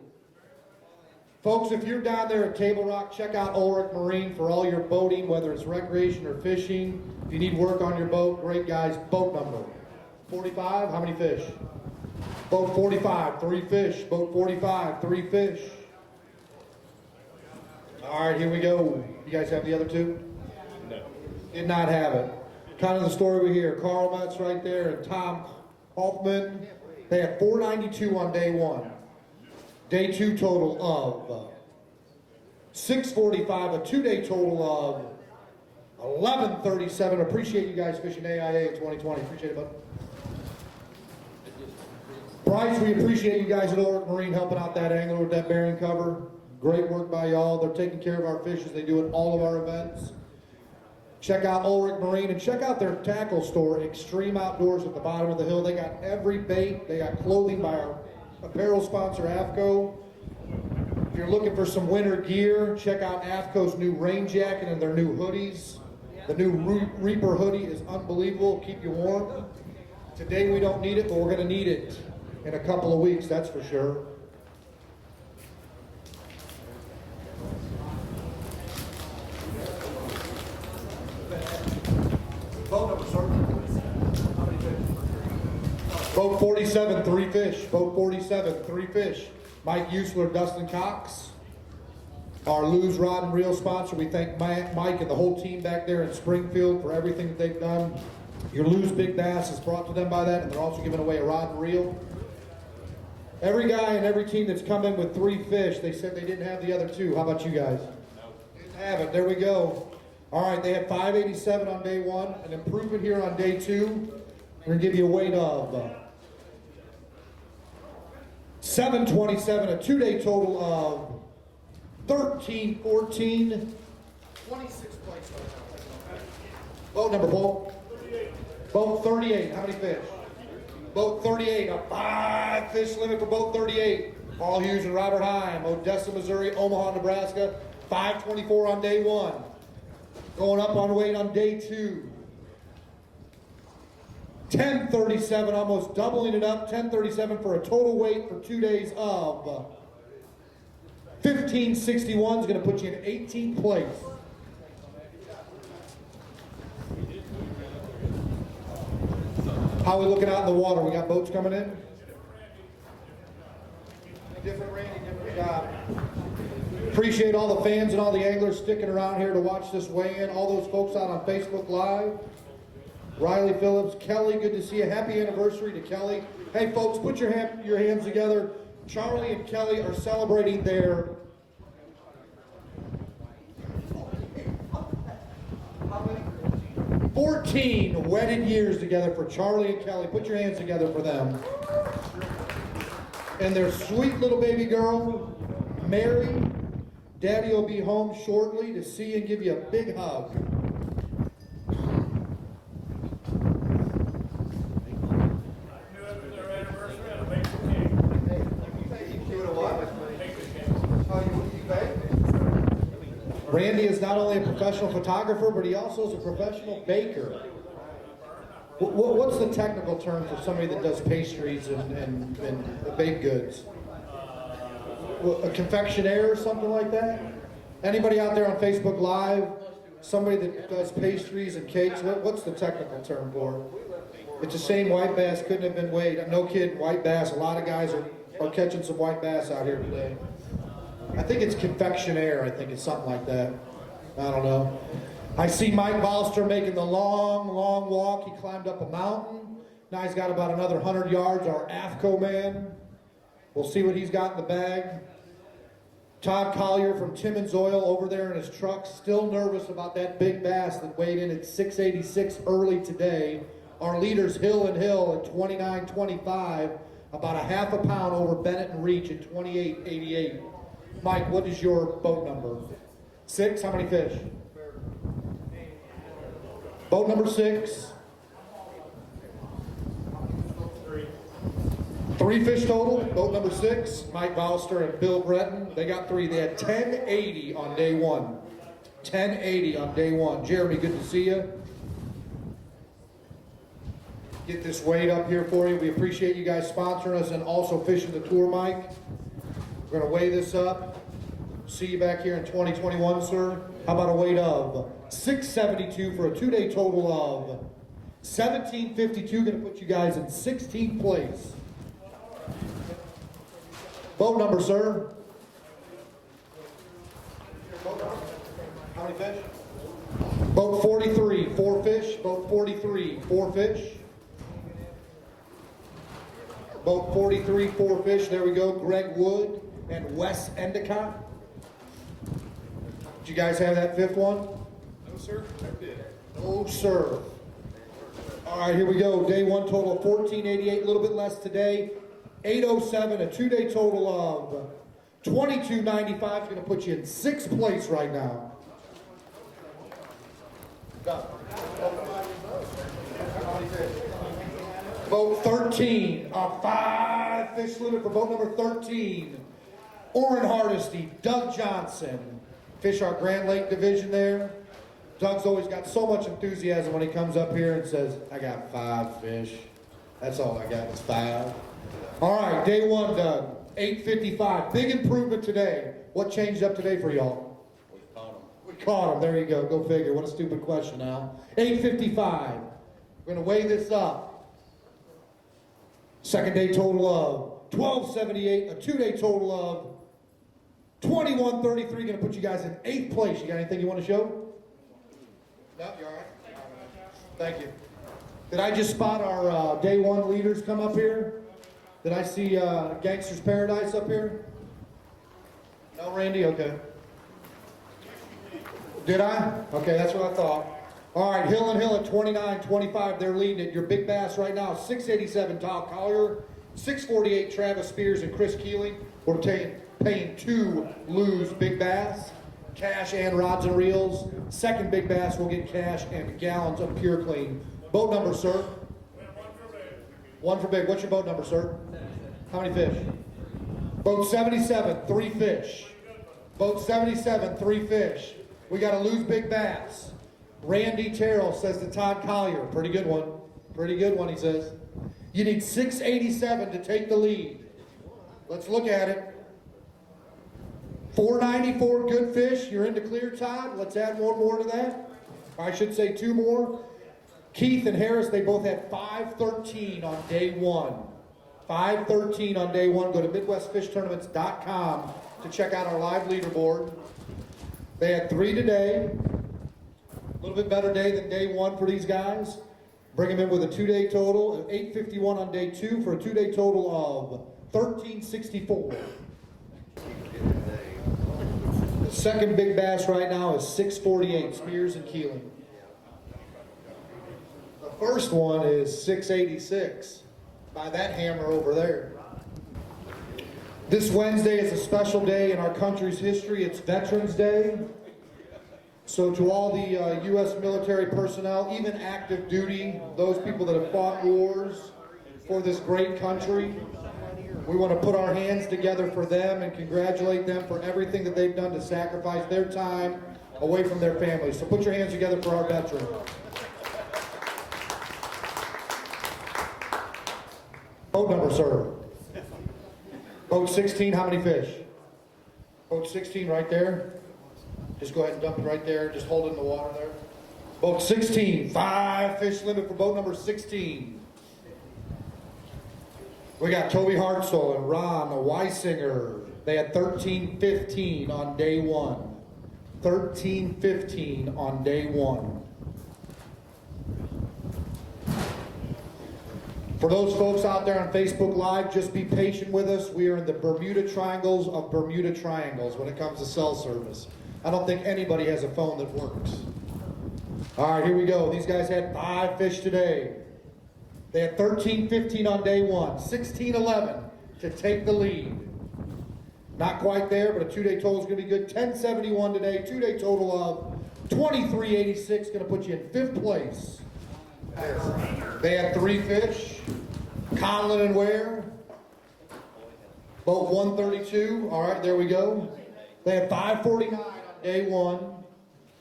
Folks, if you're down there at Table Rock, check out Ulrich Marine for all your boating, whether it's recreation or fishing. If you need work on your boat, great guys. Boat number 45, how many fish? Boat 45, 3 fish. Boat 45, 3 fish. All right, here we go. You guys have the other two? No. Did not have it. Kind of the story we hear. Carl Metz right there and Tom Hoffman. They had 492 on day 1. Day 2 total of 645. A 2-day total of 1137. Appreciate you guys fishing AIA in 2020. Appreciate it, bud. Bryce, we appreciate you guys at Ulrich Marine helping out that angler with that bearing cover. Great work by y'all. They're taking care of our fish as they do at all of our events. Check out Ulrich Marine and check out their tackle store, Extreme Outdoors at the bottom of the hill. They got every bait. They got clothing by our apparel sponsor, AFCO. If you're looking for some winter gear, check out AFCO's new rain jacket and their new hoodies. The new Reaper hoodie is unbelievable. Keep you warm. Today we don't need it, but we're going to need it in a couple of weeks, that's for sure. Boat number, sir. How many fish? Boat 47, 3 fish. Boat 47, 3 fish. Mike Usler, Dustin Cox. Our Lou's Rod and Reel sponsor. We thank Mike and the whole team back there in Springfield for everything that they've done. Your Lou's Big Bass is brought to them by that, and they're also giving away a rod and reel. Every guy and every team that's come in with 3 fish, they said they didn't have the other 2. How about you guys? No. Didn't have it. There we go. All right, they had 587 on day 1, an improvement here on day 2. We're going to give you a weight of 727, a 2-day total of 1314, 26 places. Boat number, Boat? Boat 38, how many fish? Boat 38, a 5 fish limit for Boat 38. Paul Hughes and Robert Heim, Odessa, Missouri, Omaha, Nebraska, 524 on day 1. Going up on weight on day 2. 1037, almost doubling it up, 1037 for a total weight for 2 days of 1561 is going to put you in 18th place. How are we looking out in the water? We got boats coming in? Different Randy, different job. Appreciate all the fans and all the anglers sticking around here to watch this weigh-in. All those folks out on Facebook Live. Riley Phillips, Kelly, good to see you. Happy anniversary to Kelly. Hey folks, put your hands together. Charlie and Kelly are celebrating their 14 wedded years together for Charlie and Kelly. Put your hands together for them. And their sweet little baby girl, Mary. Daddy will be home shortly to see you and give you a big hug. Randy is not only a professional photographer, but he also is a professional baker. What's the technical term for somebody that does pastries and baked goods? A confectionaire or something like that? Anybody out there on Facebook Live? Somebody that does pastries and cakes? What's the technical term for it? It's the same white bass, couldn't have been weighed. No kidding, white bass. A lot of guys are catching some white bass out here today. I think it's confectionaire. I think it's something like that. I don't know. I see Mike Balster making the long, long walk. He climbed up a mountain. Now he's got about another 100 yards. Our AFCO man. We'll see what he's got in the bag. Todd Collier from Timmons Oil over there in his truck. Still nervous about that big bass that weighed in at 686 early today. Our leaders Hill and Hill at 29.25. About a half a pound over Bennett and Reach at 28.88. Mike, what is your boat number? 6? How many fish? Boat number 6. 3 fish total. Boat number 6, Mike Valster and Bill Breton. They got 3. They had 1080 on day 1. 1080 on day 1. Jeremy, good to see you. Get this weight up here for you. We appreciate you guys sponsoring us and also fishing the tour, Mike. We're going to weigh this up. See you back here in 2021, sir. How about a weight of 672 for a 2-day total of 1752. Going to put you guys in 16th place. Boat number, sir. How many fish? Boat 43, 4 fish. Boat 43, 4 fish. Boat 43, 4 fish. There we go. Greg Wood and Wes Endicott. Did you guys have that 5th one? No, sir. I did. No, sir. All right, here we go. Day 1 total of 1488, a little bit less today. 807, a 2-day total of 2295. Is going to put you in 6th place right now. Boat 13, a 5-fish limit for boat number 13. Orrin Hardesty, Doug Johnson. Fish our Grand Lake division there. Doug's always got so much enthusiasm when he comes up here and says, I got 5 fish. That's all I got is 5. All right, day 1, Doug. 855. Big improvement today. What changed up today for y'all? We caught him. We caught him. There you go. Go figure. What a stupid question now. 855. We're going to weigh this up. 2nd day total of 1278. A 2-day total of 2133. Going to put you guys in 8th place. You got anything you want to show? No, you're all right. Thank you. Did I just spot our day 1 leaders come up here? Did I see Gangster's Paradise up here? No, Randy? Okay. Did I? Okay, that's what I thought. All right, Hill and Hill at 29-25. They're leading it. Your big bass right now, 687 Todd Collier, 648 Travis Spears and Chris Keeling. We're paying 2 Lou's big bass, cash and rods and reels. 2nd big bass will get cash and gallons of pure clean. Boat number, sir? 1 for big. What's your boat number, sir? How many fish? Boat 77, 3 fish. Boat 77, 3 fish. We got a Lou's big bass. Randy Terrell says to Todd Collier, pretty good one. Pretty good one, he says. You need 687 to take the lead. Let's look at it. 494 good fish. You're into clear, Todd. Let's add 1 more to that. Or I should say 2 more. Keith and Harris, they both had 513 on day 1. 513 on day 1. Go to MidwestFishTournaments.com to check out our live leaderboard. They had 3 today. A little bit better day than day 1 for these guys. Bring them in with a 2-day total of 851 on day 2 for a 2-day total of 1364. The 2nd big bass right now is 648 Spears and Keeling. The first one is 686 by that hammer over there. This Wednesday is a special day in our country's history. It's Veterans Day. So to all the U.S. military personnel, even active duty, those people that have fought wars for this great country, we want to put our hands together for them and congratulate them for everything that they've done to sacrifice their time away from their families. So put your hands together for our veterans. Boat number, sir. Boat 16, how many fish? Boat 16 right there. Just go ahead and dump it right there. Just hold it in the water there. Boat 16, 5 fish limit for boat number 16. We got Toby Hartzell and Ron Weisinger. They had 13-15 on day 1. 13-15 on day 1. For those folks out there on Facebook Live, just be patient with us. We are in the Bermuda Triangles of Bermuda Triangles when it comes to cell service. I don't think anybody has a phone that works. All right, here we go. These guys had 5 fish today. They had 13-15 on day 1, 16-11 to take the lead. Not quite there, but a 2-day total is going to be good. 1071 today, 2-day total of 2386, going to put you in 5th place. They had 3 fish. Conlon and Ware. Boat 132. All right, there we go. They had 549 on day 1.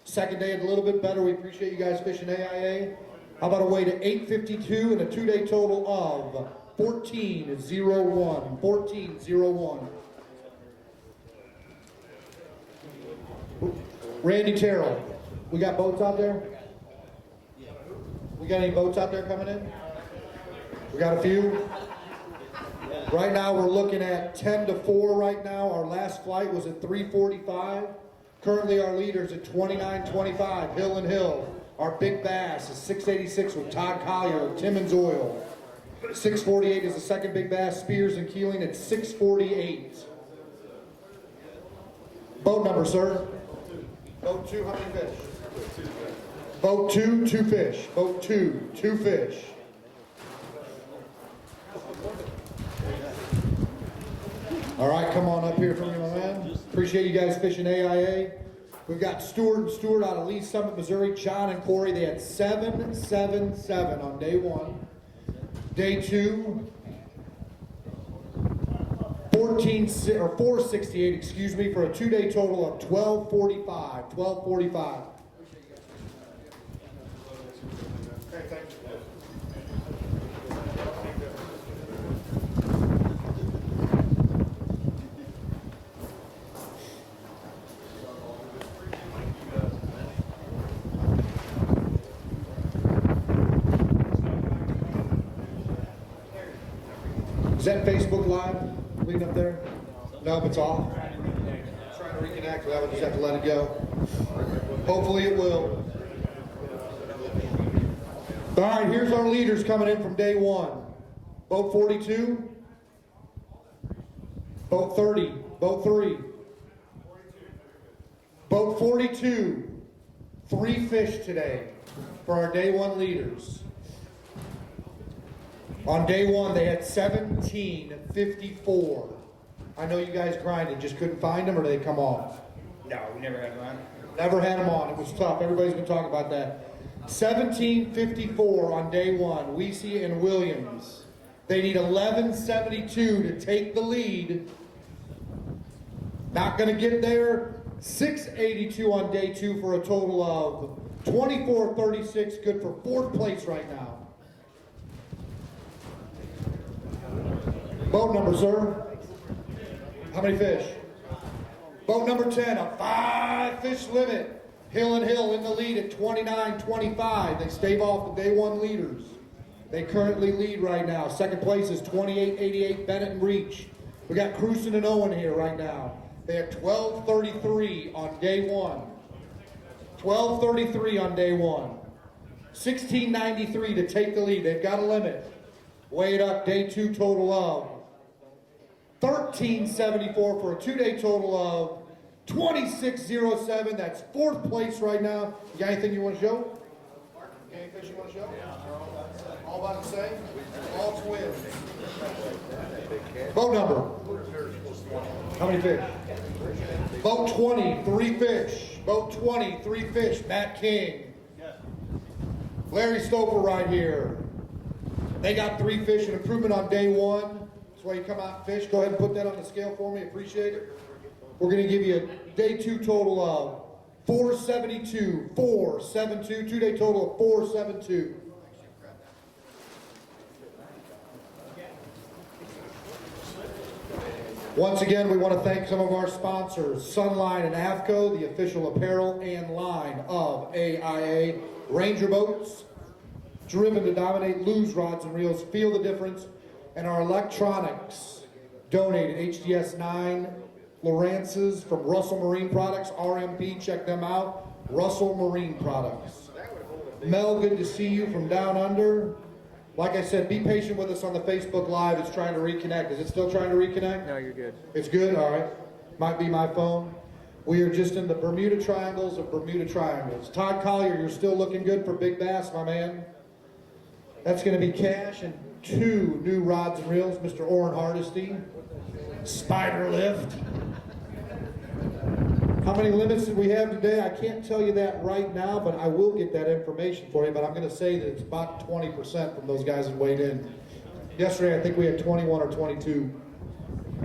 Second day, a little bit better. We appreciate you guys fishing AIA. How about a way to 852 and a 2-day total of 1401. 1401. Randy Terrell, we got boats out there? We got any boats out there coming in? We got a few? Right now we're looking at 10 to 4 right now. Our last flight was at 3:45. Currently our leader's at 29:25, Hill and Hill. Our big bass is 686 with Todd Collier of Timmons Oil. 648 is the second big bass, Spears and Keeling at 648. Boat number, sir? Boat 2, how many fish? Boat 2, 2 fish. Boat 2, 2 fish. All right, come on up here for me, my man. Appreciate you guys fishing AIA. We've got Stewart and Stewart out of Lee Summit, Missouri. John and Corey, they had 777 on day 1. Day 2, 468, excuse me, for a 2-day total of 1245. 1245. Okay, thank you. Is that Facebook Live leading up there? No, it's off. Trying to reconnect, but I would just have to let it go. Hopefully it will. All right, here's our leaders coming in from day 1. Boat 42, boat 30, boat 3, boat 42, 3 fish today for our day 1 leaders. On day 1, they had 1754. I know you guys grinded, just couldn't find them, or did they come off? No, we never had one. Never had them on. It was tough. Everybody's been talking about that. 1754 on day 1. Weesey and Williams. They need 1172 to take the lead. Not going to get there. 682 on day 2 for a total of 2436. Good for 4th place right now. Boat number, sir? How many fish? Boat number 10, a 5-fish limit. Hill and Hill in the lead at 29-25. They stave off the day 1 leaders. They currently lead right now. Second place is 28-88, Bennett and Reach. We got Cruson and Owen here right now. They had 12-33 on day 1. 12-33 on day 1. 16-93 to take the lead. They've got a limit. Weighed up, day 2 total of 1374 for a 2-day total of 2607. That's 4th place right now. You got anything you want to show? Any fish you want to show? All about the same? All twins. Boat number? How many fish? Boat 20, 3 fish. Boat 20, 3 fish. Matt King. Larry Stoper right here. They got 3 fish, an improvement on day 1. That's why you come out and fish. Go ahead and put that on the scale for me. Appreciate it. We're going to give you a day 2 total of 472. 472. 2-day total of 472. Once again, we want to thank some of our sponsors, Sunline and AFCO, the official apparel and line of AIA. Ranger Boats, driven to dominate, lose rods and reels, feel the difference. And our electronics, donated HDS 9 Lowrances from Russell Marine Products, RMP, check them out, Russell Marine Products. Mel, good to see you from down under. Like I said, be patient with us on the Facebook Live. It's trying to reconnect. Is it still trying to reconnect? No, you're good. It's good? All right. Might be my phone. We are just in the Bermuda Triangles of Bermuda Triangles. Todd Collier, you're still looking good for big bass, my man. That's going to be cash and 2 new rods and reels. Mr. Orrin Hardesty. Spider lift. How many limits did we have today? I can't tell you that right now, but I will get that information for you. But I'm going to say that it's about 20% from those guys that weighed in. Yesterday, I think we had 21 or 22.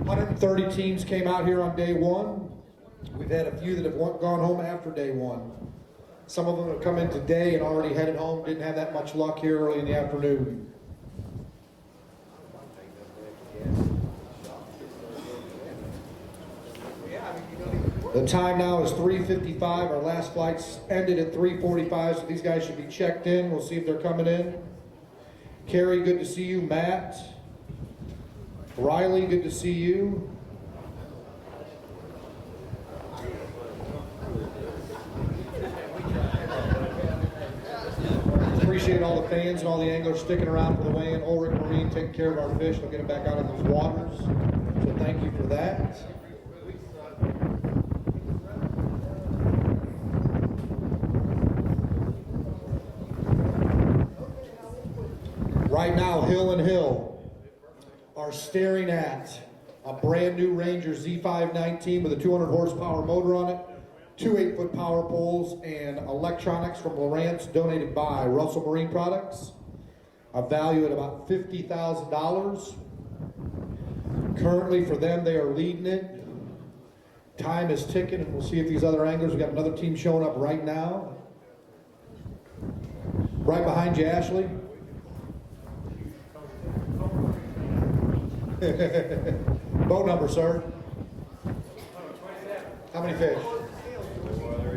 130 teams came out here on day one. We've had a few that have gone home after day one. Some of them have come in today and already headed home. Didn't have that much luck here early in the afternoon. The time now is 3:55. Our last flights ended at 3:45, so these guys should be checked in. We'll see if they're coming in. Carrie, good to see you. Matt. Riley, good to see you. Appreciate all the fans and all the anglers sticking around for the weigh-in. Ulrich Marine taking care of our fish. They'll get them back out in those waters. So thank you for that. Right now, Hill and Hill are staring at a brand new Ranger Z519 with a 200 horsepower motor on it, two 8-foot power poles, and electronics from Lowrance donated by Russell Marine Products. A value at about $50,000. Currently for them, they are leading it. Time is ticking, and we'll see if these other anglers, we've got another team showing up right now. Right behind you, Ashley. Boat number, sir. How many fish?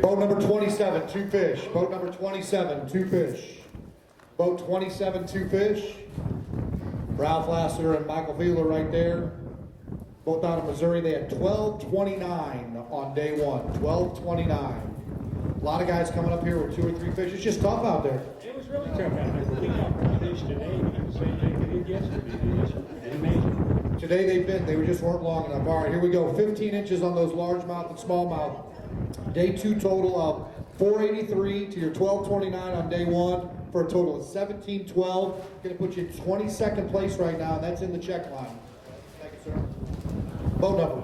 Boat number 27, 2 fish. Boat number 27, 2 fish. Boat 27, 2 fish. Ralph Lassiter and Michael Fiedler right there. Both out of Missouri. They had 12:29 on day one. 12:29. A lot of guys coming up here with 2 or 3 fish. It's just tough out there. It was really tough out there. We got fish today. We did the same thing we did yesterday. It's amazing. Today they just weren't long enough. All right, here we go. 15 inches on those largemouth and smallmouth. Day 2 total of 483 to your 1229 on day 1 for a total of 1712. Going to put you in 22nd place right now, and that's in the check line. Thank you, sir. Boat number.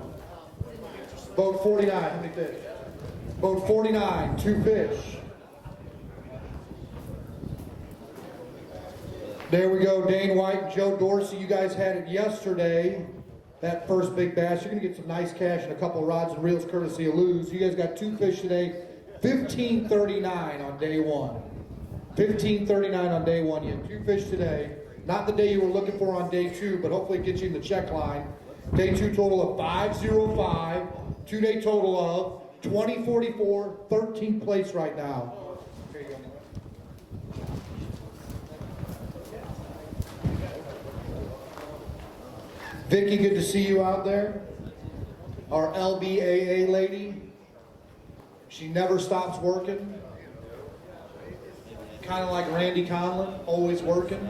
Boat 49, how many fish? Boat 49, 2 fish. There we go, Dane White and Joe Dorsey. You guys had it yesterday, that first big bass. You're going to get some nice cash and a couple of rods and reels courtesy of Lou's. You guys got 2 fish today, 1539 on day 1. 1539 on day 1. You had 2 fish today. Not the day you were looking for on day 2, but hopefully it gets you in the check line. Day 2 total of 505. 2-day total of 2044. 13th place right now. Here you go. Vicky, good to see you out there. Our LBAA lady. She never stops working. Kind of like Randy Conlon, always working.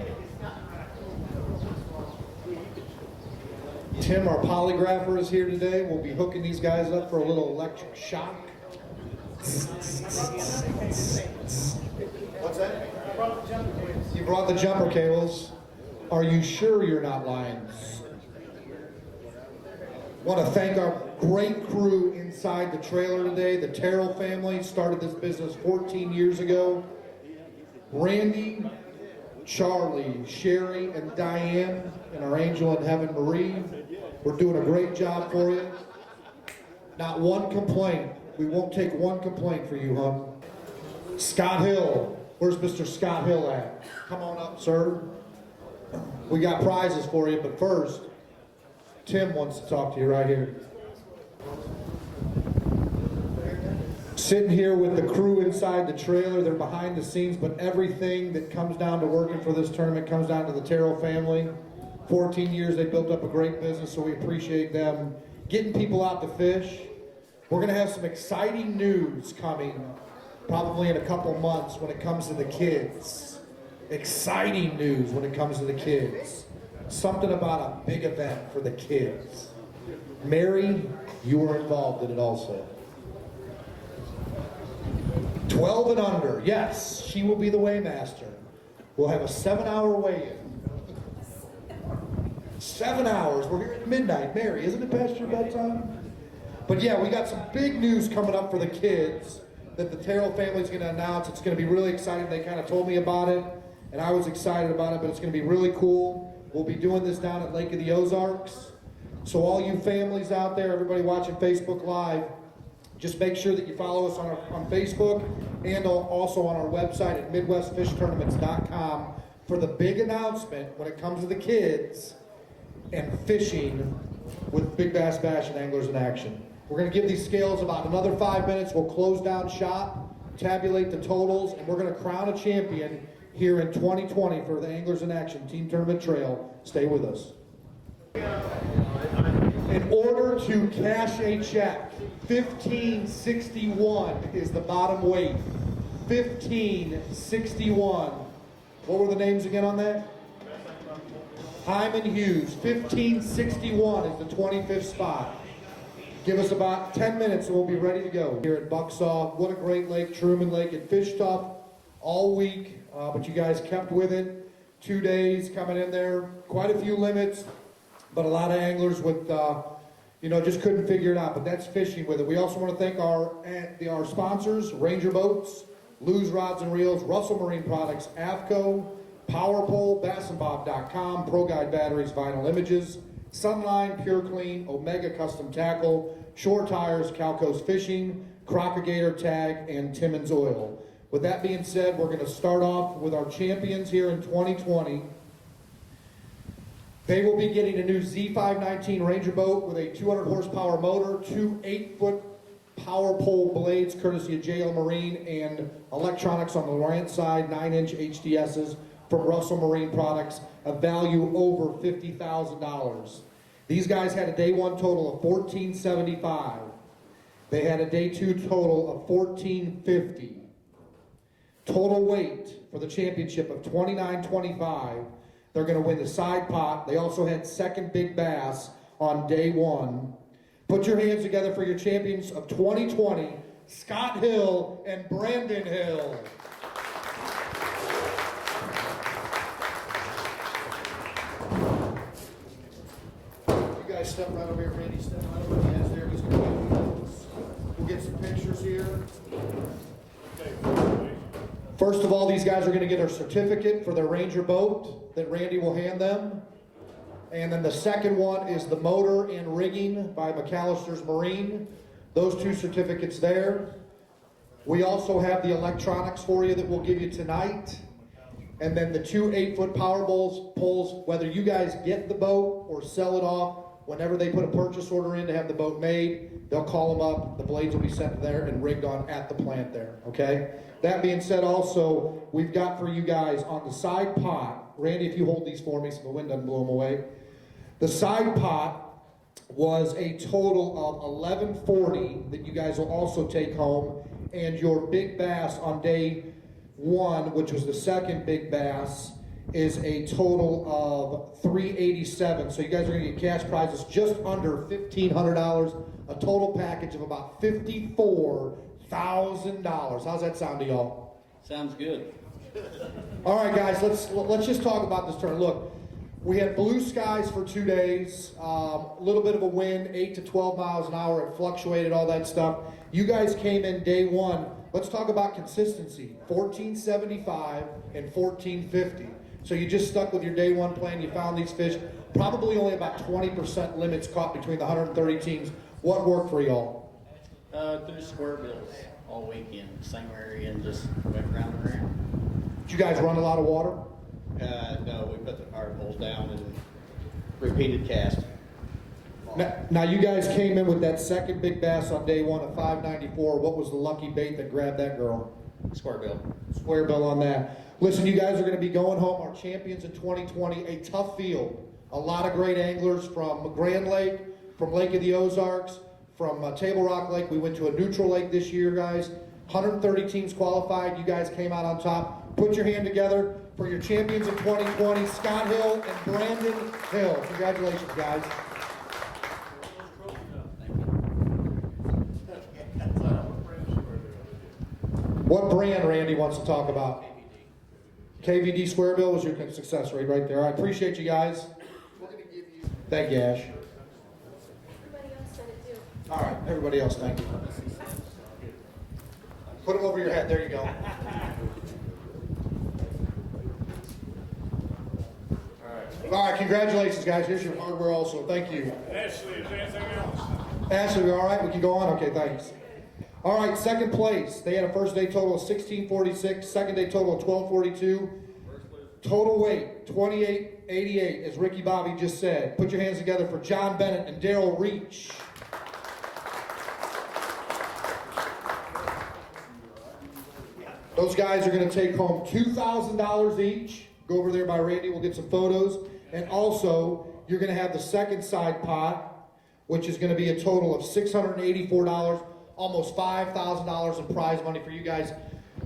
Tim, our polygrapher, is here today. We'll be hooking these guys up for a little electric shock. What's that? You brought the jumper cables. Are you sure you're not lying? Want to thank our great crew inside the trailer today. The Terrell family started this business 14 years ago. Randy, Charlie, Sherry, and Diane, and our angel in heaven, Marie. We're doing a great job for you. Not one complaint. We won't take one complaint for you, hon. Scott Hill. Where's Mr. Scott Hill at? Come on up, sir. We got prizes for you, but first, Tim wants to talk to you right here. Sitting here with the crew inside the trailer, they're behind the scenes, but everything that comes down to working for this tournament comes down to the Terrell family. 14 years, they built up a great business, so we appreciate them getting people out to fish. We're going to have some exciting news coming probably in a couple months when it comes to the kids. Exciting news when it comes to the kids. Something about a big event for the kids. Mary, you were involved in it also. 12 and under, yes, she will be the weighmaster. We'll have a 7-hour weigh-in. 7 hours, we're here at midnight. Mary, isn't it past your bedtime? But yeah, we got some big news coming up for the kids that the Terrell family's going to announce. It's going to be really exciting. They kind of told me about it, and I was excited about it, but it's going to be really cool. We'll be doing this down at Lake of the Ozarks. So all you families out there, everybody watching Facebook Live, just make sure that you follow us on Facebook and also on our website at MidwestFishTournaments.com for the big announcement when it comes to the kids and fishing with Big Bass Bash and Anglers in Action. We're going to give these scales about another 5 minutes. We'll close down shop, tabulate the totals, and we're going to crown a champion here in 2020 for the Anglers in Action Team Tournament Trail. Stay with us. In order to cash a check, 1561 is the bottom weight. 1561. What were the names again on that? Hyman Hughes. 1561 is the 25th spot. Give us about 10 minutes and we'll be ready to go. Here at Bucksaw, what a great lake, Truman Lake. It fished tough all week, but you guys kept with it. 2 days coming in there, quite a few limits, but a lot of anglers with, just couldn't figure it out, but that's fishing with it. We also want to thank our sponsors, Ranger Boats, Lou's Rods and Reels, Russell Marine Products, Avco, Power Pole, BassandBob.com, Pro Guide Batteries, Vinyl Images, Sunline, Pure Clean, Omega Custom Tackle, Shore Tires, Calco's Fishing, Crocagator Tag, and Timmons Oil. With that being said, we're going to start off with our champions here in 2020. They will be getting a new Z519 Ranger boat with a 200 horsepower motor, 2 8-foot power pole blades courtesy of JL Marine, and electronics on the right side, 9-inch HDSs from Russell Marine Products, a value over $50,000. These guys had a day one total of $1,475. They had a day two total of $1,450. Total weight for the championship of $2,925. They're going to win the side pot. They also had second big bass on day one. Put your hands together for your champions of 2020, Scott Hill and Brandon Hill. You guys step right over here, Randy. Step right over here. There. He's going to we'll get some pictures here. First of all, these guys are going to get a certificate for their Ranger boat that Randy will hand them. And then the second one is the motor and rigging by McAllister's Marine. Those two certificates there. We also have the electronics for you that we'll give you tonight. And then the 2 8-foot power poles, whether you guys get the boat or sell it off, whenever they put a purchase order in to have the boat made, they'll call them up. The blades will be sent there and rigged on at the plant there, okay? That being said, also, we've got for you guys on the side pot, Randy, if you hold these for me so the wind doesn't blow them away. The side pot was a total of $1,140 that you guys will also take home, and your big bass on day one, which was the second big bass, is a total of $387. So you guys are going to get cash prizes just under $1,500, a total package of about $54,000. How's that sound to y'all? Sounds good. All right, guys, let's just talk about this tournament. Look, we had blue skies for 2 days, a little bit of a wind, 8 to 12 miles an hour. It fluctuated, all that stuff. You guys came in day one. Let's talk about consistency. 1475 and 1450. So you just stuck with your day one plan. You found these fish. Probably only about 20% limits caught between the 130 teams. What worked for y'all? Through square bills all weekend, same area, and just went round and round. Did you guys run a lot of water? No, we put the power poles down and repeated cast. Now you guys came in with that second big bass on day one at 594. What was the lucky bait that grabbed that girl? Square bill. Square bill on that. Listen, you guys are going to be going home, our champions in 2020, a tough field. A lot of great anglers from Grand Lake, from Lake of the Ozarks, from Table Rock Lake. We went to a neutral lake this year, guys. 130 teams qualified. You guys came out on top. Put your hand together for your champions in 2020, Scott Hill and Brandon Hill. Congratulations, guys. What brand Randy wants to talk about? KVD Square Bill was your success rate right there. I appreciate you guys. We're going to give you. Thank you, Ash. Everybody else said it too. All right, everybody else, thank you. Put them over your head. There you go. All right, congratulations, guys. Here's your hardware also. Thank you. Ashley, is there anything else? Ashley, we all right? We can go on? Okay, thanks. All right, second place. They had a first day total of 1646, second day total of 1242. Total weight, 2888, as Ricky Bobby just said. Put your hands together for John Bennett and Daryl Reach. Those guys are going to take home $2,000 each. Go over there by Randy. We'll get some photos. And also, you're going to have the second side pot, which is going to be a total of $684, almost $5,000 in prize money for you guys.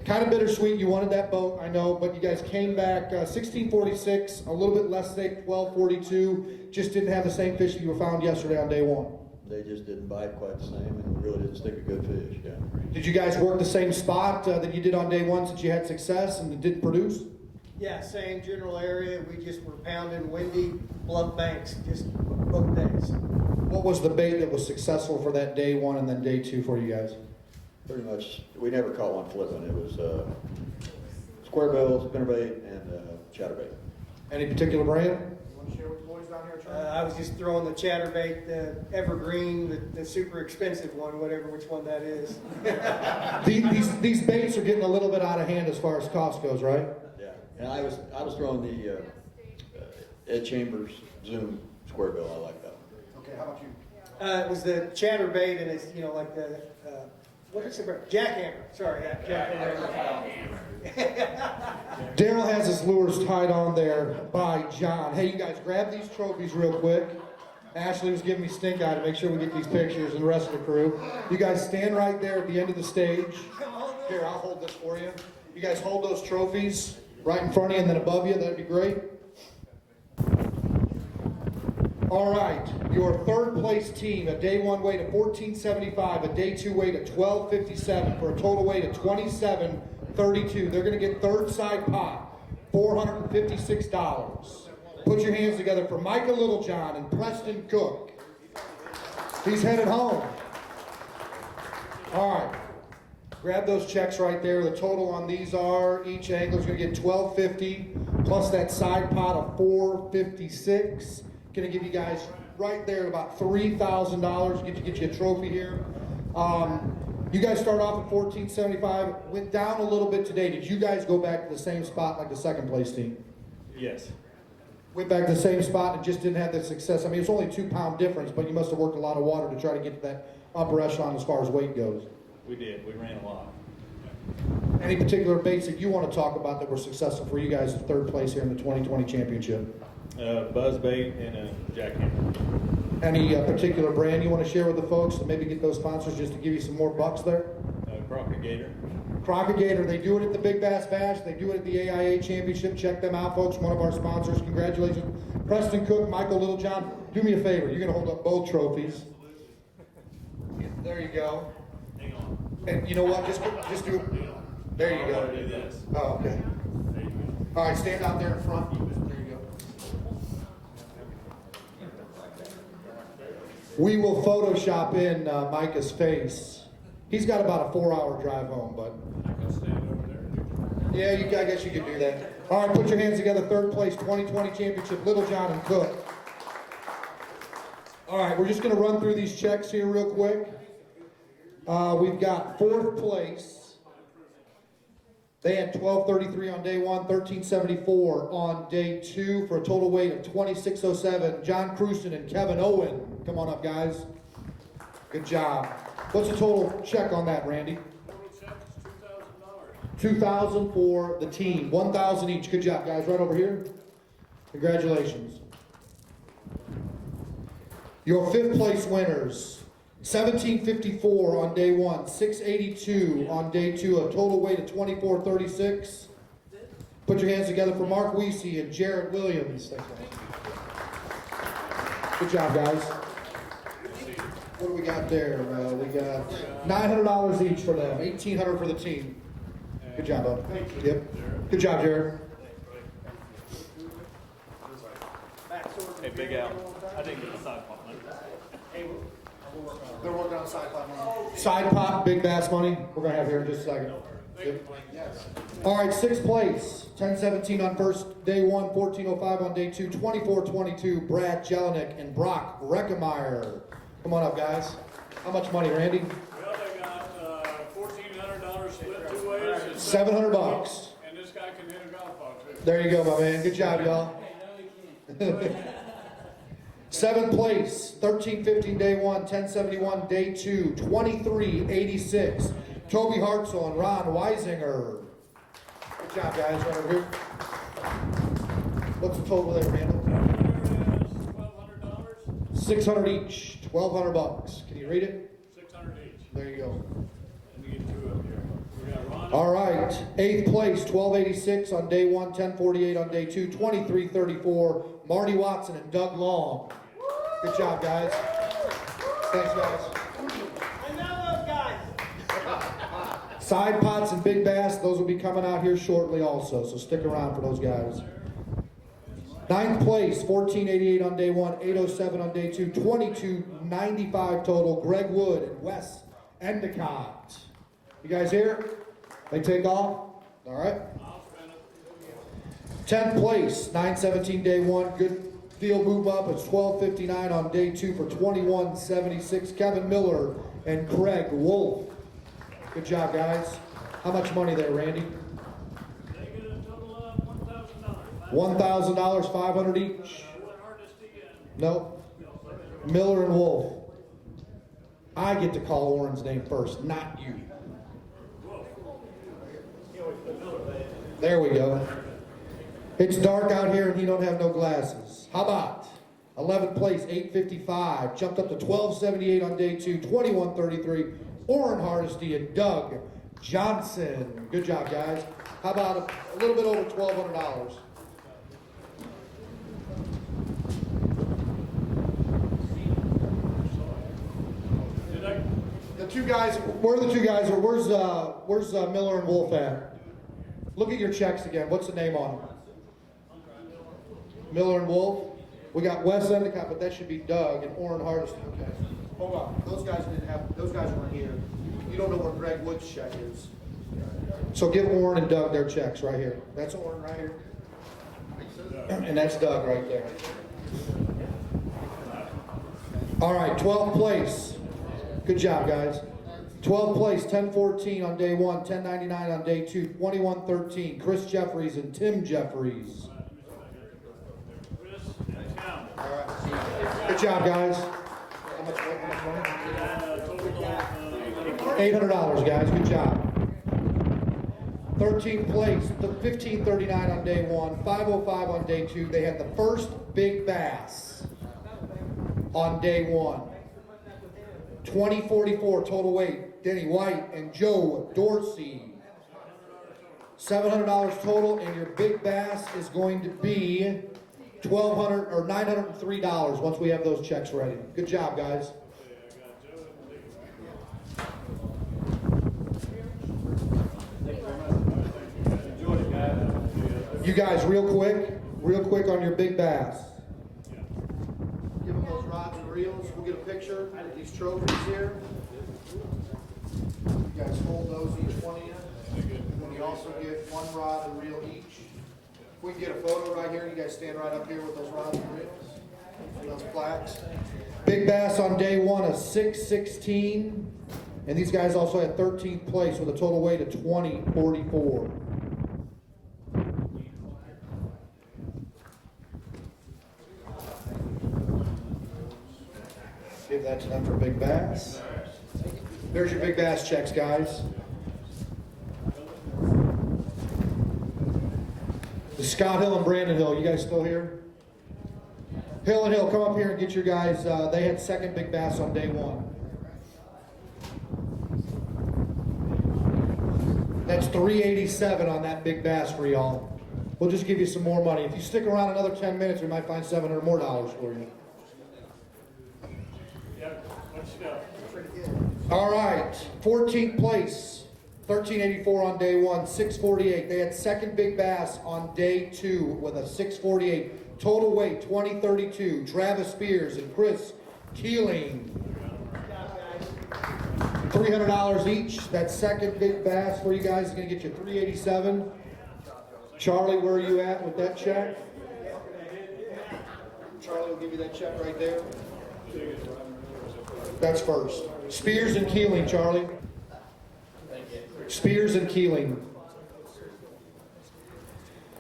Kind of bittersweet. You wanted that boat, I know, but you guys came back 1646, a little bit less than 1242. Just didn't have the same fish that you were found yesterday on day one. They just didn't bite quite the same and really didn't stick a good fish. Yeah. Did you guys work the same spot that you did on day one since you had success and it didn't produce? Yeah, same general area. We just were pounding windy bluff banks, just both days. What was the bait that was successful for that day one and then day two for you guys? Pretty much, we never caught one flipping. It was square bill, spinnerbait, and chatterbait. Any particular brand? You want to share with the boys down here, Truman? I was just throwing the chatterbait, the evergreen, the super expensive one, whatever which one that is. These baits are getting a little bit out of hand as far as cost goes, right? Yeah, and I was throwing the Ed Chambers Zoom square bill. I like that one. Okay, how about you? It was the chatterbait, and it's like the what is it? Jackhammer. Sorry, yeah, jackhammer. Daryl has his lures tied on there by John. Hey, you guys, grab these trophies real quick. Ashley was giving me stink eye to make sure we get these pictures and the rest of the crew. You guys stand right there at the end of the stage. Here, I'll hold this for you. You guys hold those trophies right in front of you and then above you. That'd be great. All right, your third place team, a day one weight of 1475, a day two weight of 1257 for a total weight of 2732. They're going to get third side pot, $456. Put your hands together for Micah Littlejohn and Preston Cook. He's headed home. All right, grab those checks right there. The total on these are each angler's going to get $1250 plus that side pot of $456. Going to give you guys right there about $3,000. Get you a trophy here. You guys start off at 1475. Went down a little bit today. Did you guys go back to the same spot like the second place team? Yes. Went back to the same spot and just didn't have the success. I mean, it's only a 2-pound difference, but you must have worked a lot of water to try to get to that upper echelon as far as weight goes. We did. We ran a lot. Any particular baits that you want to talk about that were successful for you guys in third place here in the 2020 championship? Buzz bait and a jackhammer. Any particular brand you want to share with the folks to maybe get those sponsors just to give you some more bucks there? Crockett Gator. Crockett Gator, they do it at the Big Bass Bash. They do it at the AIA Championship. Check them out, folks. One of our sponsors. Congratulations. Preston Cook, Michael Littlejohn. Do me a favor. You're going to hold up both trophies. There you go. Hang on. And you know what? Just do it. There you go. Do this. Oh, okay. All right, stand out there in front. There you go. We will Photoshop in Micah's face. He's got about a 4-hour drive home, but I can stand over there. yeah, I guess you could do that. All right, put your hands together. Third place 2020 championship, Littlejohn and Cook. All right, we're just going to run through these checks here real quick. We've got fourth place. They had 1233 on day one, 1374 on day two for a total weight of 2607. John Crusten and Kevin Owen. Come on up, guys. Good job. What's the total check on that, Randy? Total check is $2,000. $2,000 for the team. $1,000 each. Good job, guys. Right over here. Congratulations. Your fifth place winners. 1754 on day one, 682 on day two, a total weight of 2436. Put your hands together for Mark Weesey and Jared Williams. Good job, guys. What do we got there? We got $900 each for them, $1,800 for the team. Good job, bud. Yep. Good job, Jared. Hey, Big Al. I didn't get the side pot. Hey, They're working on side pot money. Side pot, big bass money. We're gonna have here in just a second. All right, sixth place, 10-17 on first day one, 14:05 on day two, 24:22. Brad Jelinek and Brock Reckemeyer. Come on up, guys. How much money, Randy? Well, they got $1,400 split two ways. $700. And this guy can hit a golf ball too. There you go, my man. Good job, y'all. Seventh place, 13-15 day one, 10-71 day two, 23:86. Toby Hartzell and Ron Weisinger. Good job, guys. Right over here. What's the total there, Randall? $1,200. 600 each, 1,200 bucks. Can you read it? 600 each. There you go. Let me get two up here. We got Ron. All right, eighth place, 1286 on day one, 1048 on day two, 2334. Marty Watson and Doug Long. Good job, guys. Thanks, guys. I know those guys. Side pots and big bass, those will be coming out here shortly also, so stick around for those guys. Ninth place, 1488 on day one, 807 on day two, 2295 total. Greg Wood and Wes Endicott. You guys here? They take off? All right. 10th place, 917 day one. Good field move up. It's 1259 on day two for 2176. Kevin Miller and Craig Wolf. Good job, guys. How much money there, Randy? They get a total of $1,000, 500 each. Nope. Miller and Wolf. I get to call Warren's name first, not you. There we go. It's dark out here and he don't have no glasses. How about 11th place, 855. Jumped up to 1278 on day two, 2133. Orrin Hardesty and Doug Johnson. Good job, guys. How about a little bit over $1,200? The two guys, where are the two guys? Where's Miller and Wolf at? Look at your checks again. What's the name on them? Miller and Wolf. We got Wes Endicott, but that should be Doug and Orrin Hardesty. Okay. Hold on. Those guys weren't here. You don't know where Greg Wood's check is. So give Orrin and Doug their checks right here. That's Orrin right here. And that's Doug right there. All right, 12th place. Good job, guys. 12th place, 1014 on day one, 1099 on day two, 2113. Chris Jeffries and Tim Jeffries. All right. Good job, guys. How much money? $800, guys. Good job. 13th place, 1539 on day one, 505 on day two. They had the first big bass on day one. 2044 total weight. Denny White and Joe Dorsey. $700 total, and your big bass is going to be $1,200 or $903 once we have those checks ready. Good job, guys. You guys, real quick on your big bass. Give them those rods and reels. We'll get a picture of these trophies here. You guys hold those, each one of you. And then you also get one rod and reel each. If we can get a photo right here, you guys stand right up here with those rods and reels. And those plaques. Big bass on day one, a 616. And these guys also had 13th place with a total weight of 2044. Give that to them for big bass. There's your big bass checks, guys. Scott Hill and Brandon Hill, you guys still here? Hill and Hill, come up here and get your guys. They had second big bass on day one. That's $387 on that big bass for y'all. We'll just give you some more money. If you stick around another 10 minutes, we might find $700 more for you. All right, 14th place, 1384 on day one, 648. They had second big bass on day two with a 648. Total weight, 2032. Travis Spears and Chris Keeling. $300 each. That second big bass for you guys is going to get you $387. Charlie, where are you at with that check? Charlie will give you that check right there. That's first. Spears and Keeling, Charlie. Spears and Keeling.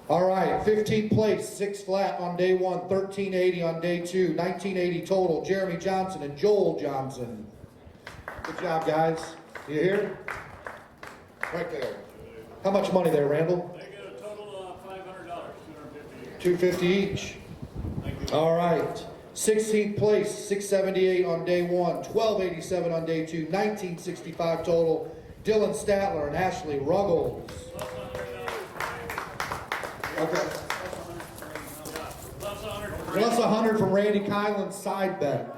All right, 15th place, 6 flat on day 1, 1380 on day 2, 1980 total. Jeremy Johnson and Joel Johnson. Good job, guys. You hear? Right there. How much money there, Randall? They get a total of $500, $250 each. All right. 16th place, 678 on day 1, 1287 on day 2, 1965 total. Dylan Statler and Ashley Ruggles. Okay. Plus 100 from Randy Kylan's side bet.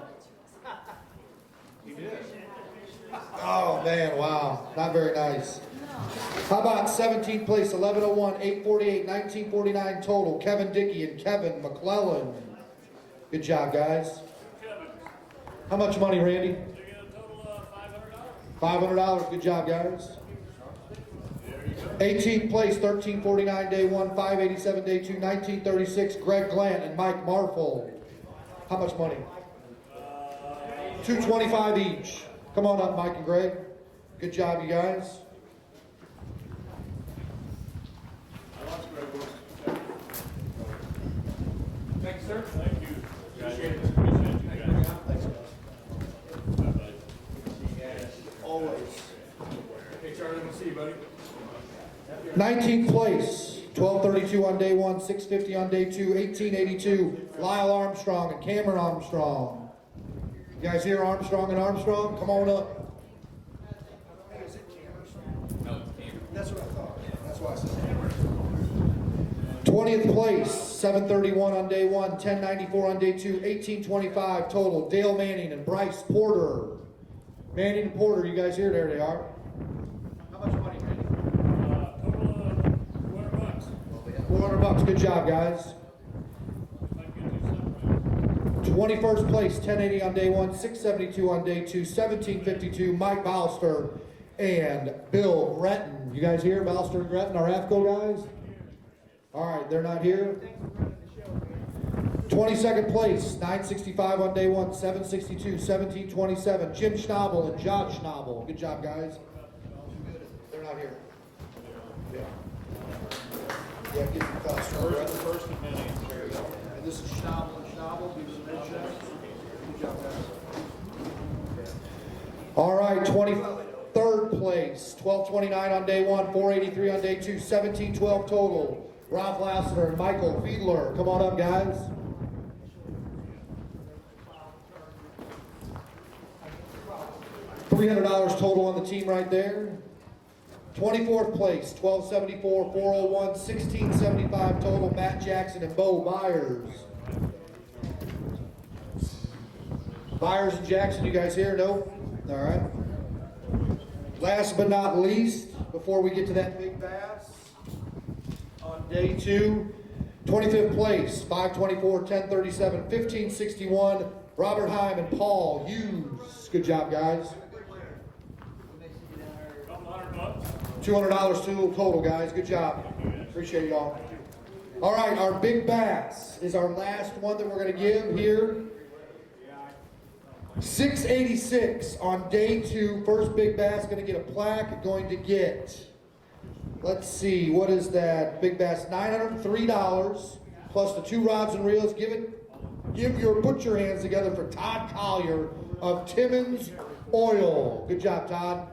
Oh man, wow. Not very nice. How about 17th place, 1101, 848, 1949 total. Kevin Dickey and Kevin McClellan. Good job, guys. How much money, Randy? They get a total of $500. $500. Good job, guys. 18th place, 1349 day 1, 587 day 2, 1936. Greg Glant and Mike Marfel. How much money? $225 each. Come on up, Mike and Greg. Good job, you guys. Thanks, sir. Thank you. Appreciate it. Appreciate you guys. Bye-bye. Always. Hey, Charlie, we'll see you, buddy. 19th place, 1232 on day 1, 650 on day 2, 1882. Lyle Armstrong and Cameron Armstrong. You guys hear Armstrong and Armstrong? Come on up. That's what I thought. That's why I said 20th place, 731 on day 1, 1094 on day 2, 1825 total. Dale Manning and Bryce Porter. Manning and Porter, you guys here? There they are. How much money, Randy? Total of $400. $400. Good job, guys. 21st place, 1080 on day 1, 672 on day 2, 1752. Mike Balster and Bill Gretton. You guys here? Balster and Gretton, our AFCO guys? All right, they're not here. 22nd place, 965 on day 1, 762, 1727. Jim Schnabel and John Schnabel. Good job, guys. They're not here. Yeah. Yeah, get your thoughts. First and many. There you go. And this is Schnabel and Schnabel. Do some big checks. Good job, guys. All right, 23rd place, 1229 on day 1, 483 on day 2, 1712 total. Rob Lassiter and Michael Fiedler. Come on up, guys. $300 total on the team right there. 24th place, 1274, 401, 1675 total. Matt Jackson and Bo Byers. Byers and Jackson, you guys here? No? All right. Last but not least, before we get to that big bass, on day 2, 25th place, 524, 1037, 1561, Robert Heim and Paul Hughes. Good job, guys. $200 total, guys. Good job. Appreciate it all. All right, our big bass is our last one that we're going to give here. 686 on day 2. First big bass going to get a plaque. Going to get, let's see, what is that? Big bass, $903 plus the 2 rods and reels. Put your hands together for Todd Collier of Timmons Oil. Good job, Todd.